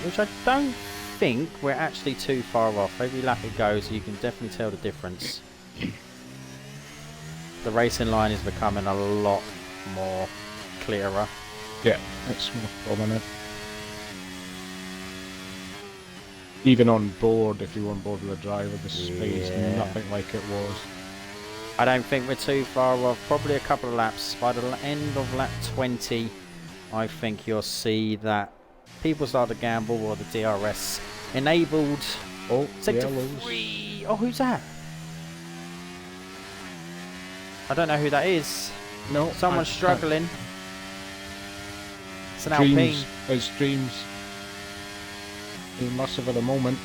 Which I don't think we're actually too far off. Every lap it goes, you can definitely tell the difference. The racing line is becoming a lot more clearer. Yeah, it's more prominent. Even on board, if you were on board with the driver, the speed is nothing like it was. I don't think we're too far off. Probably a couple of laps. By the end of lap 20, I think you'll see that people start to gamble, or the DRS enabled. Oh, Sector yellows. 3. Oh, who's that? I don't know who that is. No, Someone's struggling. It's an Dreams. Alpine. It's Dreams. He must have had a moment.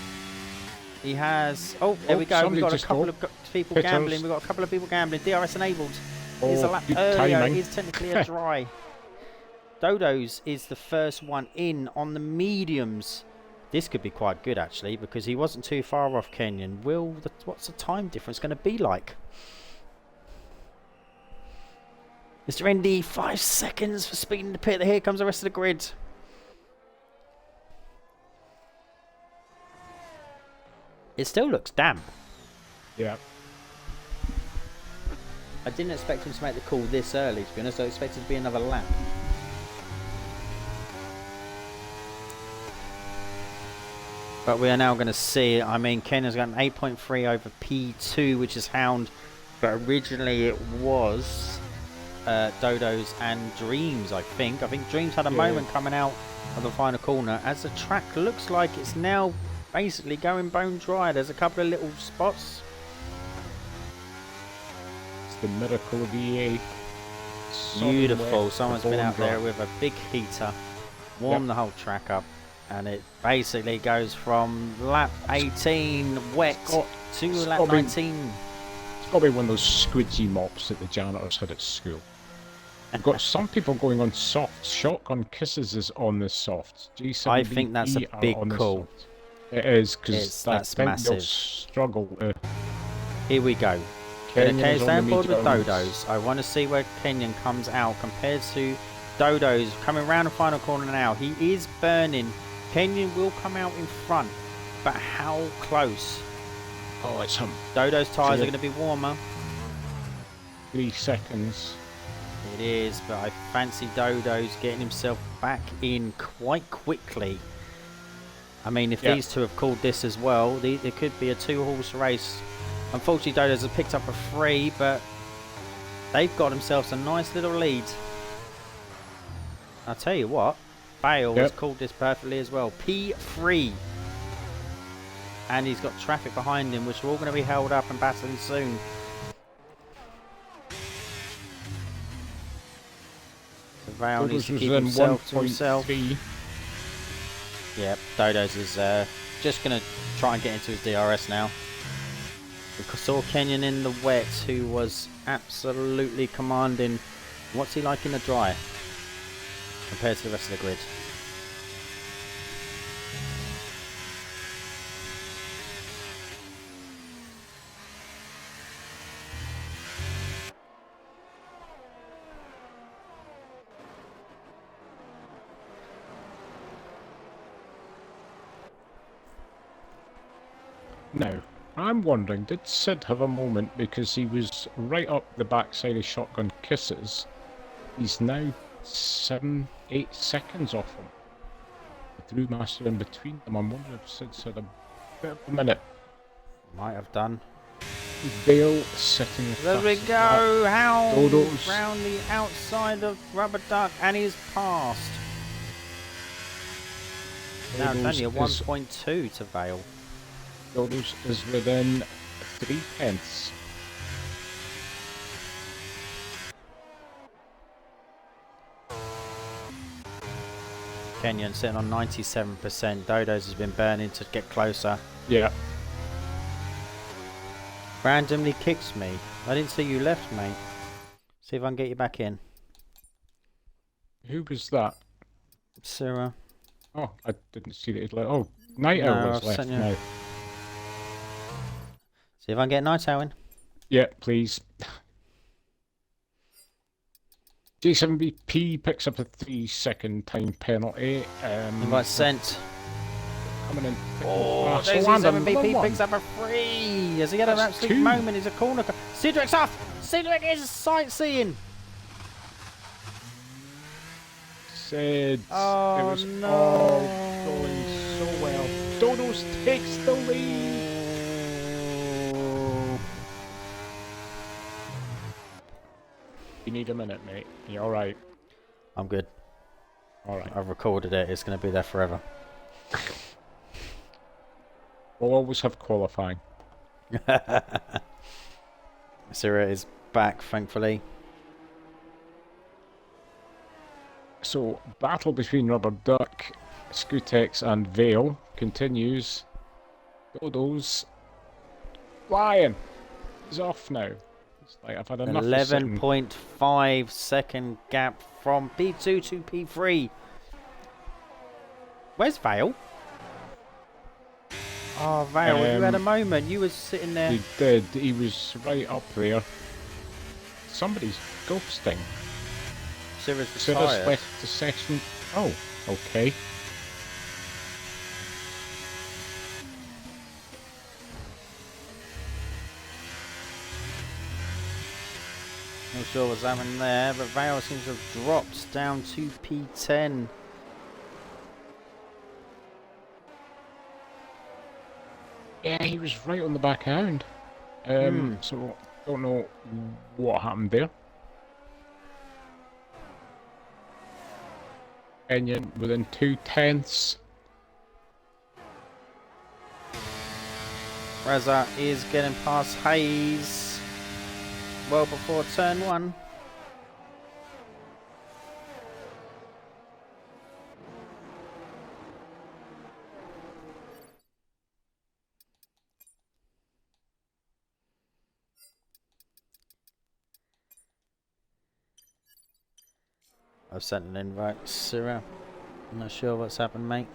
He has. Oh, there we go. We've got a couple of people Pitters. gambling. We've got a couple of people gambling. DRS enabled. Here's a lap good earlier. timing. It is technically a dry. Dodo's is the first one in on the mediums. This could be quite good actually, because he wasn't too far off Kenyon. What's the time difference going to be like? Mr. Indy, 5 seconds for speeding the pit. Here comes the rest of the grid. It still looks damp. Yeah. I didn't expect him to make the call this early, to be honest. I expected it to be another lap. But we are now going to see, I mean, Kenyon's got an 8.3 over P2, which is Hound. But originally it was Dodo's and Dreams, I think. I think Dreams had a moment coming out of the final corner. As the track looks like it's now basically going bone dry. There's a couple of little spots. It's the miracle of EA. Beautiful. Someone's been out there with a big heater, warmed the whole track up, and it basically goes from lap 18 wet to lap 19. It's got to be one of those squidgy mops that the janitors had at school. We've got some people going on softs. Shotgun Kisses is on the softs. G7 I think that's a big call. It is, because I that's think massive. they'll struggle to... Here we go. Okay, stay on board with Dodo's. I want to see where Kenyon comes out compared to Dodo's. Coming around the final corner now. He is burning. Kenyon will come out in front. But how close? Oh, it's him. Dodo's tyres are going to be warmer. 3 seconds. It is, but I fancy Dodo's getting himself back in quite quickly. I mean, if these two have called this as well, it could be a 2-horse race. Unfortunately, Dodo's has picked up a 3, but they've got themselves a nice little lead. I'll tell you what, Bale has called this perfectly as well. P3. And he's got traffic behind him, which are all going to be held up and battling soon. So Vale needs to keep himself to himself. Yep, Dodo's is just going to try and get into his DRS now. We saw Kenyon in the wet, who was absolutely commanding. What's he like in the dry compared to the rest of the grid? Now, I'm wondering, did Sid have a moment because he was right up the backside of Shotgun Kisses? He's now 7-8 seconds off him. The Brewmaster in between them. I'm wondering if Sid's had a bit of a minute. Might have done. Bale sitting. There we go. Hound Dodo's round the outside of Rubber Duck, and he's passed. Now it's only a 1.2 to Vale. Dodo's is within 3 tenths. Kenyon sitting on 97%. Dodo's has been burning to get closer. Yeah. Randomly kicks me. I didn't see you left, mate. See if I can get you back in. Who was that? Sarah. Oh, I didn't see that he'd left. Oh, Night Owl was left now. See if I can get Night Owl in. Yeah, please. J7BP picks up a 3-second time penalty. Invite sent. coming in. Oh, So Daisy and 7BP another one. picks up a 3. Has he had an That's absolute 2. moment? He's a corner. Cedric's off. Cedric is sightseeing. Said Oh, it was no. all going so well. Dodos takes the lead. You need a minute, mate. You all right? I'm good. All right. I've recorded it. It's going to be there forever. We'll always have qualifying. Syrah is back, thankfully. So, battle between Rubber Duck, Scootex, and Vale continues. Dodo's flying. He's off now. It's like I've had enough. 11.5 second gap from P2 to P3. Where's Vale? Oh, Vale, you had a moment. You was sitting there. He did. He was right up there. Somebody's ghosting. Syrah's Syrah's retired. left the session. Oh, okay. Not sure what's happening there, but Vale seems to have dropped down to P10. Yeah, he was right on the back hound. So don't know what happened there. Kenyon within 2/10. Reza is getting past Hayes well before turn 1. I've sent an invite, Syrah. I'm not sure what's happened, mate.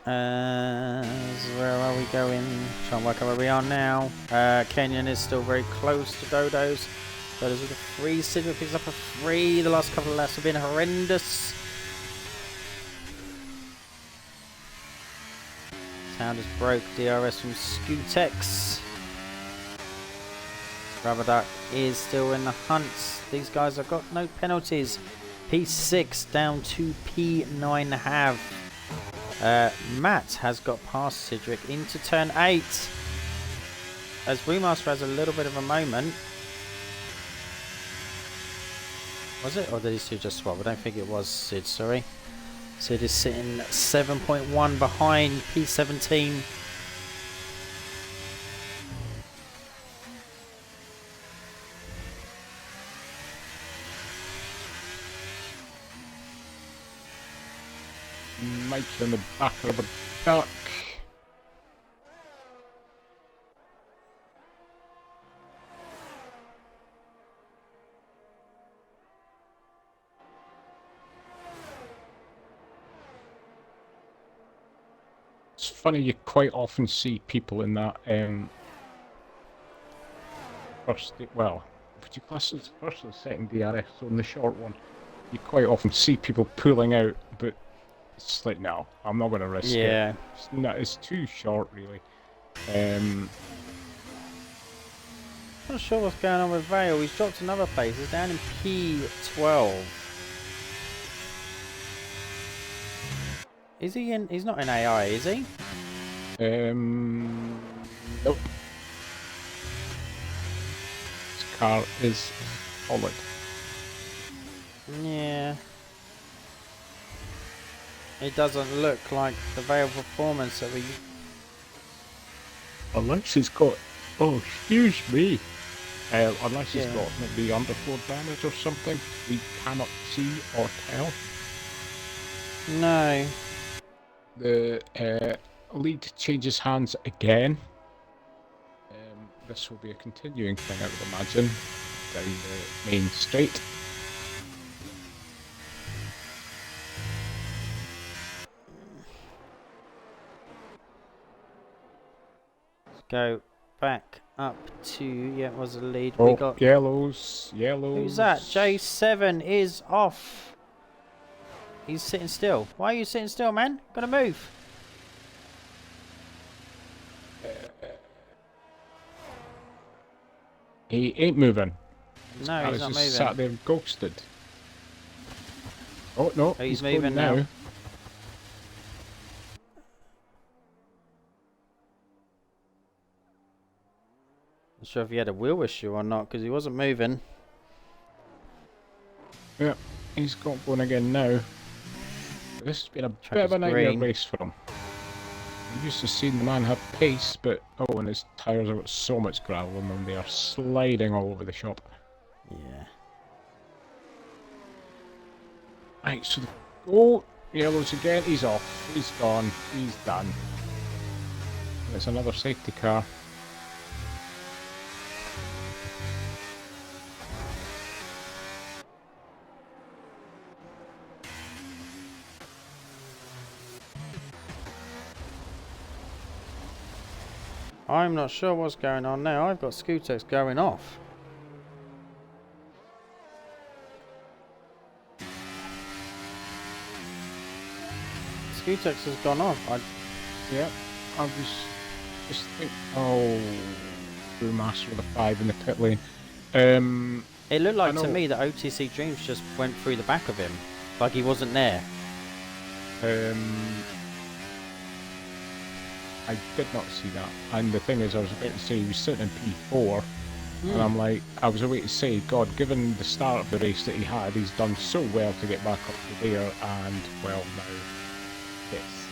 Where are we going? Trying to work out where we are now. Kenyon is still very close to Dodos. Dodos with a 3. Sidra picks up a 3. The last couple of laps have been horrendous. Sound has broke DRS from Scootex. Rubber Duck is still in the hunt. These guys have got no penalties. P6 down to P9 have. Matt has got past Cedric into turn 8. As Brewmaster has a little bit of a moment. Was it? Or did these two just swap? I don't think it was Sid, sorry. Sid is sitting 7.1 behind P17. Mike in the back of the duck. It's funny, you quite often see people in that first, well, would you class it as first or second DRS on the short one? You quite often see people pulling out, but it's like, no, I'm not going to risk it. It's too short, really. Not sure what's going on with Vale. He's dropped another place. He's down in P12. Is he in? He's not in AI, is he? Nope. His car is solid. Yeah. It doesn't look like the Vale performance that we... Unless he's got... Oh, excuse me. Unless he's got maybe underfloor damage or something. We cannot see or tell. No. The lead changes hands again. This will be a continuing thing, I would imagine. Down the main straight. Go back up to, yeah, it was a lead. Oh, We got yellows. who's that? J7 is off. He's sitting still. Why are you sitting still, man? Gotta move. He ain't moving. No, he's not just moving. sat there ghosted. Oh no, Oh, he's going moving now. Not sure if he had a wheel issue or not, because he wasn't moving. Yeah, he's got going again now. This has been a Track bit of is a nightmare green. race for him. I'm used to seeing the man have pace, but oh, and his tyres have got so much gravel in them, they are sliding all over the shop. Yeah. Right, so yellows again, he's off, he's gone, he's done. It's another safety car. I'm not sure what's going on now. I've got Scootex going off. Scootex has gone off. Yeah, I was just thinking, oh, Brewmaster with a 5 in the pit lane. It looked like I to know. me that OTC Dreams just went through the back of him. Like he wasn't there. I did not see that. And the thing is, I was about to say he was sitting in P4, and I'm like, I was away to say, God, given the start of the race that he had, he's done so well to get back up to there, and well, now this.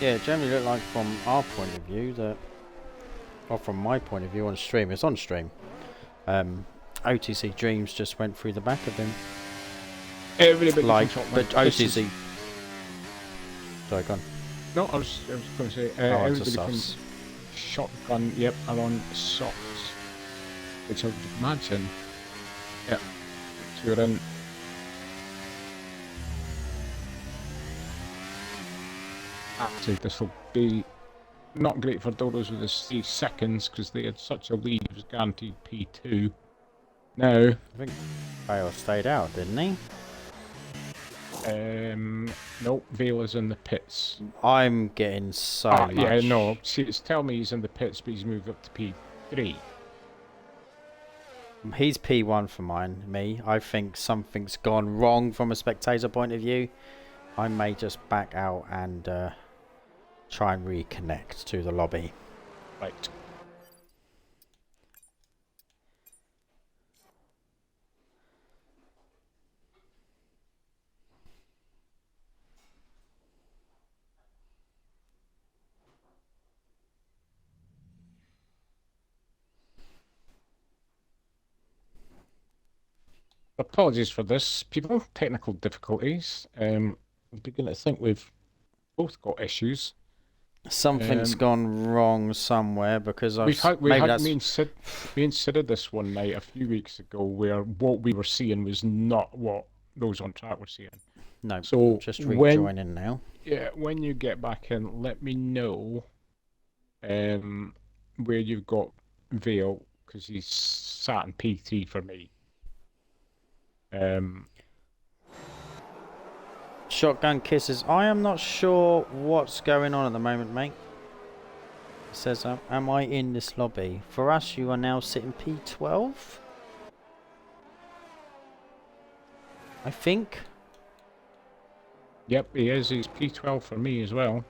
Yeah, it generally looked like from our point of view that, or from my point of view on stream, it's on stream. OTC Dreams just went through the back of him. Everybody Like, can but OTC. Sorry, go on. No, I was going to say, Oh, it's everybody a from softs. Shotgun, yep, are on softs. Which I would imagine, yeah, if you're in. Actually, this will be not great for Dodos with his 3 seconds because they had such a lead. It was guaranteed P2. Now, I think Bale stayed out, didn't he? no, Vale is in the pits. I'm getting so much. Yeah, no, see, it's telling me he's in the pits, but he's moved up to P3. He's P1 for me. I think something's gone wrong from a spectator point of view. I may just back out and try and reconnect to the lobby. Right. Apologies for this, people. Technical difficulties. I'm beginning to think we've both got issues. Something's gone wrong somewhere because I've Me and Sid did this one night a few weeks ago where what we were seeing was not what those on track were seeing. No, So just rejoining now. Yeah, when you get back in, let me know where you've got Vale because he's sat in P3 for me. Shotgun kisses. I am not sure what's going on at the moment, mate. It says, am I in this lobby? For us, you are now sitting P12. I think. Yep, he is. He's P12 for me as well.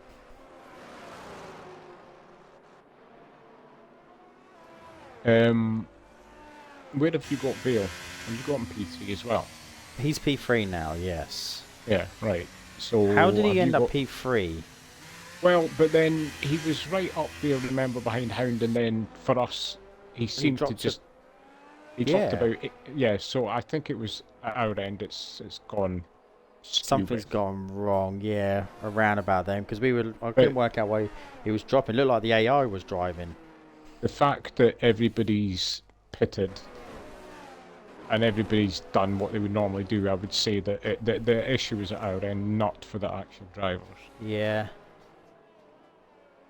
Where have you got Vale? Have you got him P3 as well? He's P3 now, yes. Yeah, right. So how did he have end you up got... P3? Well, but then he was right up there, remember, behind Hound, and then for us, he seemed to just... He dropped about... Yeah, so I think it was at our end, it's gone stupid. Something's gone wrong, yeah, around about then, because I couldn't work out why he was dropping. It looked like the AI was driving. The fact that everybody's pitted and everybody's done what they would normally do, I would say that the issue is at our end, not for the actual drivers. Yeah.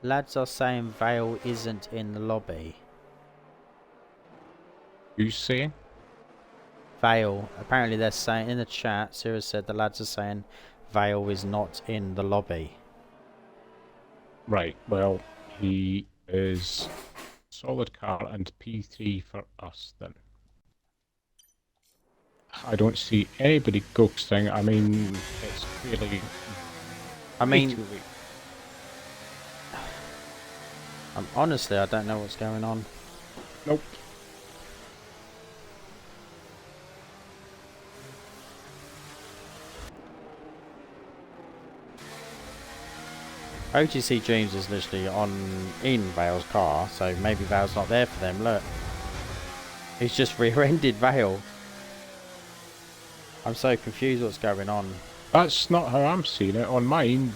Lads are saying Vale isn't in the lobby. Who's saying? Vale. Apparently they're saying in the chat, Sarah said the lads are saying Vale is not in the lobby. Right, well, he is solid car and P3 for us then. I don't see anybody ghosting. I mean, it's clearly I way mean, too late. honestly, I don't know what's going on. Nope. OTC Dreams is literally in Vale's car, so maybe Vale's not there for them. Look, he's just rear-ended Vale. I'm so confused what's going on. That's not how I'm seeing it. On mine,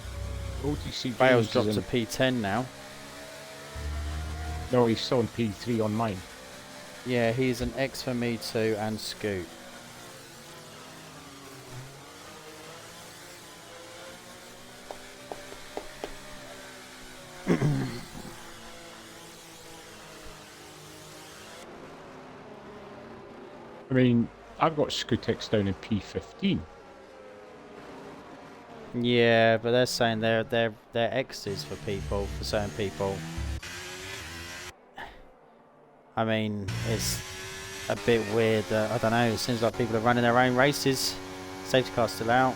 OTC Vale's Dreams dropped to P10 now. No, he's still in P3 on mine. Yeah, he's an X for me too, and Scoot. I mean, I've got Scootex down in P15. Yeah, but they're saying they're X's for people, for certain people. I mean, it's a bit weird. I don't know. It seems like people are running their own races. Safety car's still out.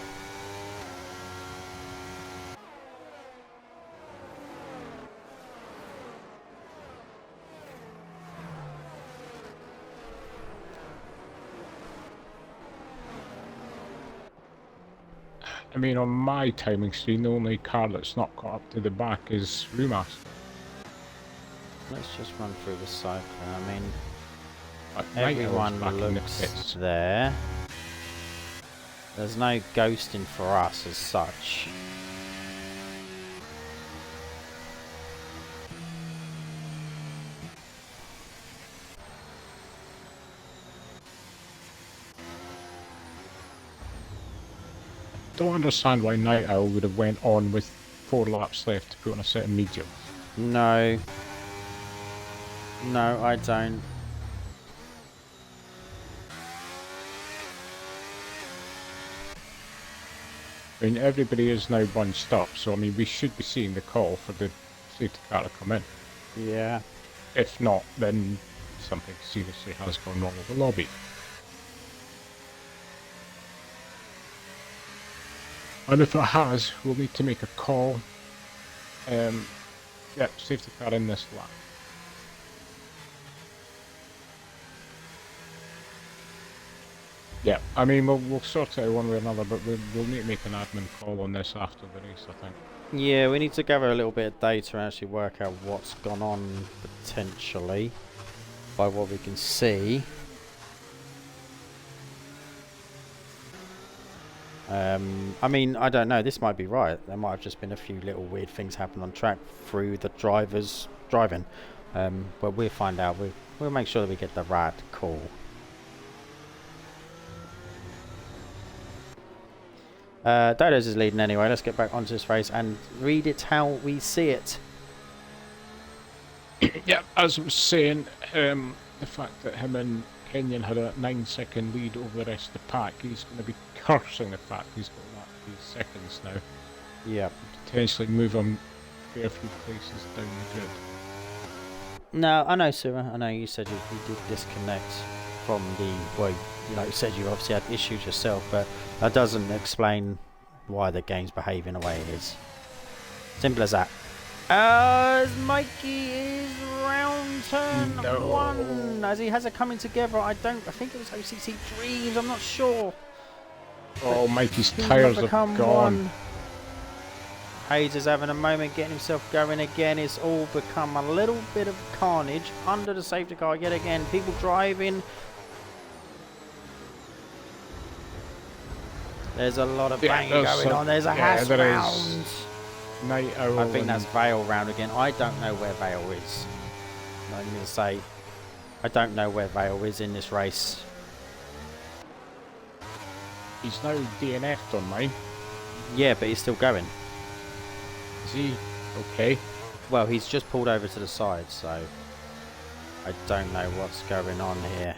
I mean, on my timing screen, the only car that's not got up to the back is Rumas. Let's just run through the cycle. I mean, Night Owl's everyone back in the looks pits. there. There's no ghosting for us as such. Don't understand why Night Owl would have went on with 4 laps left to put on a set of mediums. No. No, I don't. I mean, everybody is now bunched up, so I mean, we should be seeing the call for the safety car to come in. Yeah. If not, then something seriously has gone wrong with the lobby. And if it has, we'll need to make a call. Yeah, safety car in this lap. Yeah, I mean, we'll sort it out one way or another, but we'll need to make an admin call on this after the race, I think. Yeah, we need to gather a little bit of data and actually work out what's gone on potentially by what we can see. I mean, I don't know. This might be right. There might have just been a few little weird things happen on track through the drivers driving. But we'll find out. We'll make sure that we get the right call. Dodos is leading anyway. Let's get back onto this race and read it how we see it. Yeah, as I was saying, the fact that him and Kenyon had a 9-second lead over the rest of the pack, he's going to be cursing the fact he's got that few seconds now. Yeah. Potentially move him a fair few places down the grid. No, I know, Sarah. I know you said you did disconnect from the... Well, like you said, you obviously had issues yourself, but that doesn't explain why the game's behaving the way it is. Simple as that. As Mikey is round turn 1. As he has it coming together, I think it was OCC Dreams, I'm not sure. Oh, Mikey's tyres have gone. One. Hayes is having a moment, getting himself going again. It's all become a little bit of carnage under the safety car yet again. People driving. There's a lot of banging going on. There's a Haas round. Night Owl. I think that's Vale round again. I don't know where Vale is. I'm going to say, I don't know where Vale is in this race. He's now DNF'd on mine. Yeah, but he's still going. Is he? Okay. Well, he's just pulled over to the side, so I don't know what's going on here.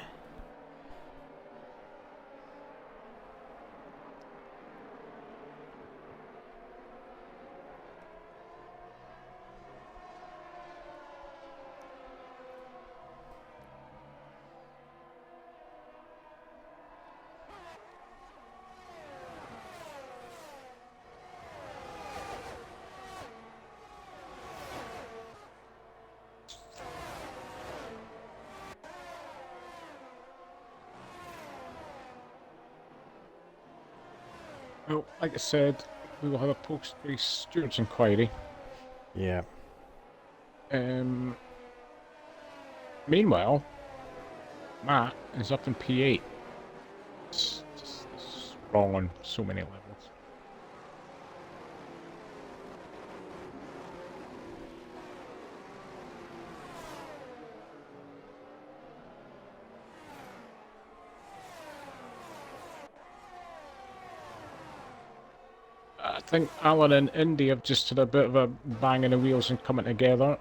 Well, like I said, we will have a post-race stewards inquiry. Yeah. Meanwhile, Matt is up in P8. It's wrong on so many levels. I think Alan and Indy have just had a bit of a bang in the wheels and coming together.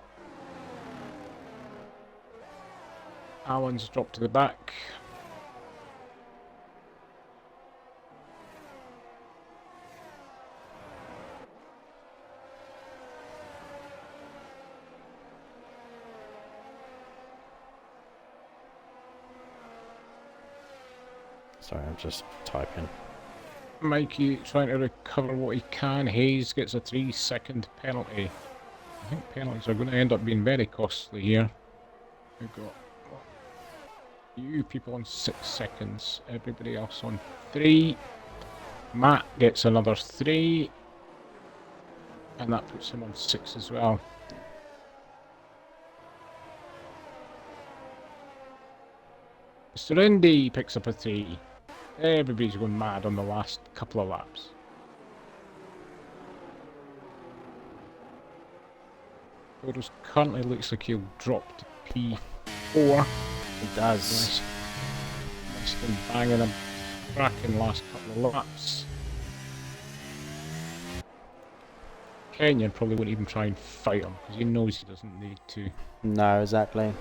Alan's dropped to the back. Sorry, I'm just typing. Mikey trying to recover what he can. Hayes gets a 3-second penalty. I think penalties are going to end up being very costly here. We've got you people on 6 seconds, everybody else on 3. Matt gets another 3, and that puts him on 6 as well. Mr. Indy picks up a 3. Everybody's going mad on the last couple of laps. Photos currently looks like he'll drop to P4. It does. He's been banging a cracking last couple of laps. Kenyon probably wouldn't even try and fight him because he knows he doesn't need to. No, exactly.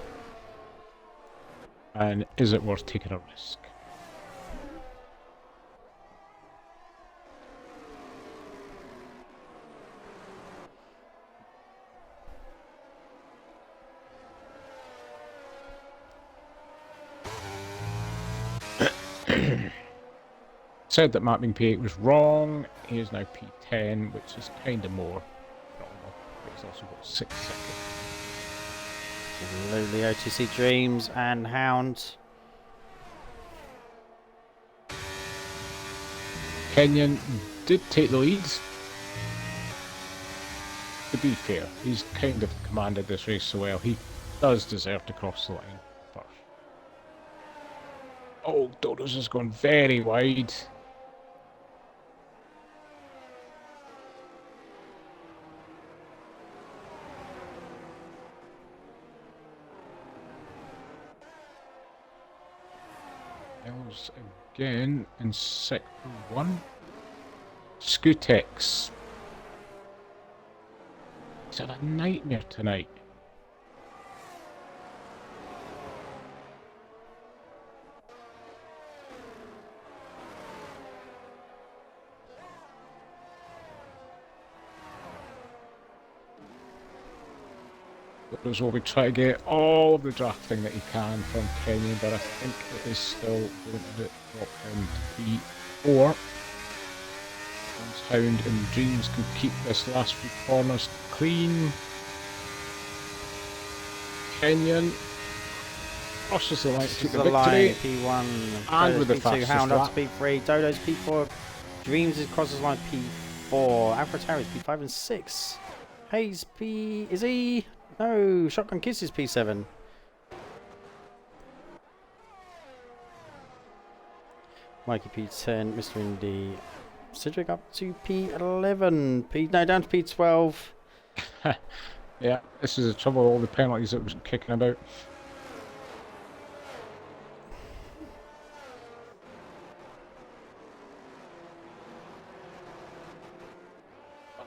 And is it worth taking a risk? Said that Matt being P8 was wrong. He is now P10, which is kind of more normal, but he's also got 6 seconds. Absolutely, OTC Dreams and Hound. Kenyon did take the lead. To be fair, he's kind of commanded this race so well. He does deserve to cross the line first. Oh, Dodos has gone very wide. Elves again in sector 1. Scootex. He's had a nightmare tonight. Dodos will be trying to get all of the drafting that he can from Kenyon, but I think it is still going to drop down to P4. Once Hound and Dreams can keep this last few corners clean. Kenyon crosses the line to take the victory. P1, And with the P2, fastest Hound up lap. to P3, Dodo's P4, Dreams crosses line P4, Alfred P5 and 6. Hayes P... is he? No, Shotgun Kisses P7. Mikey P10, Mr. Indy, Cedric up to P11, no, down to P12. Yeah, this is the trouble with all the penalties that was kicking about.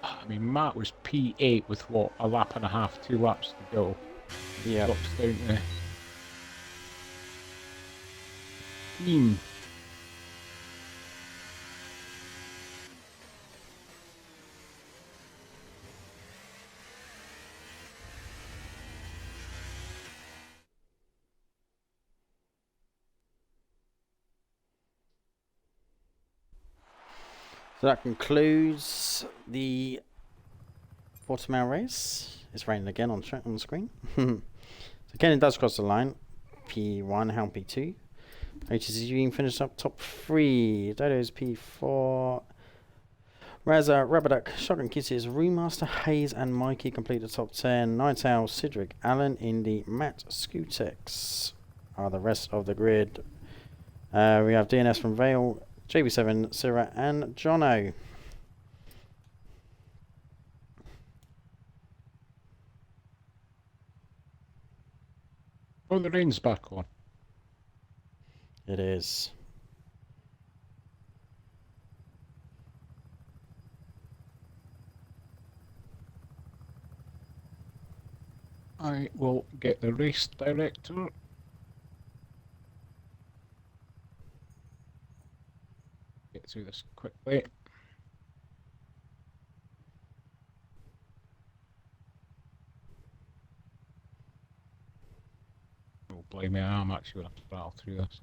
I mean, Matt was P8 with what, a lap and a half, 2 laps to go. Yeah. Drops down to team. So that concludes the Portimao race. It's raining again on the screen. So Kenan does cross the line. P1, Hound P2. HTC finished up top 3. Dodo's P4. Razza, Rabaduck, Shotgun Kisses, Remaster, Hayes and Mikey complete the top 10. Night Owl, Cedric, Alan, Indy, Matt, Skutex are the rest of the grid. We have DNS from Vale, JB7, Syrah and Jono. Oh, the rain's back on. It is. I will get the race director. Get through this quickly. Oh, blame me, I'm actually going to battle through this.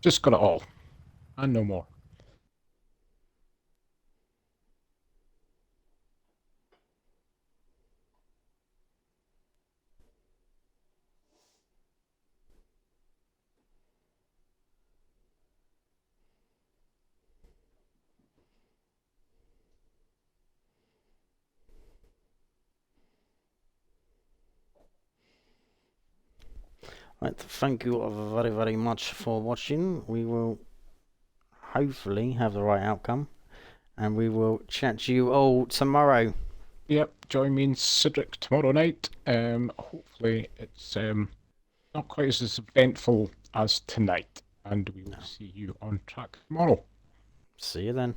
Just got it all. And no more. Right, thank you very, very much for watching. We will hopefully have the right outcome, and we will chat to you all tomorrow. Yep, join me in Cedric tomorrow night. Hopefully it's not quite as eventful as tonight, and we will see you on track tomorrow. See you then.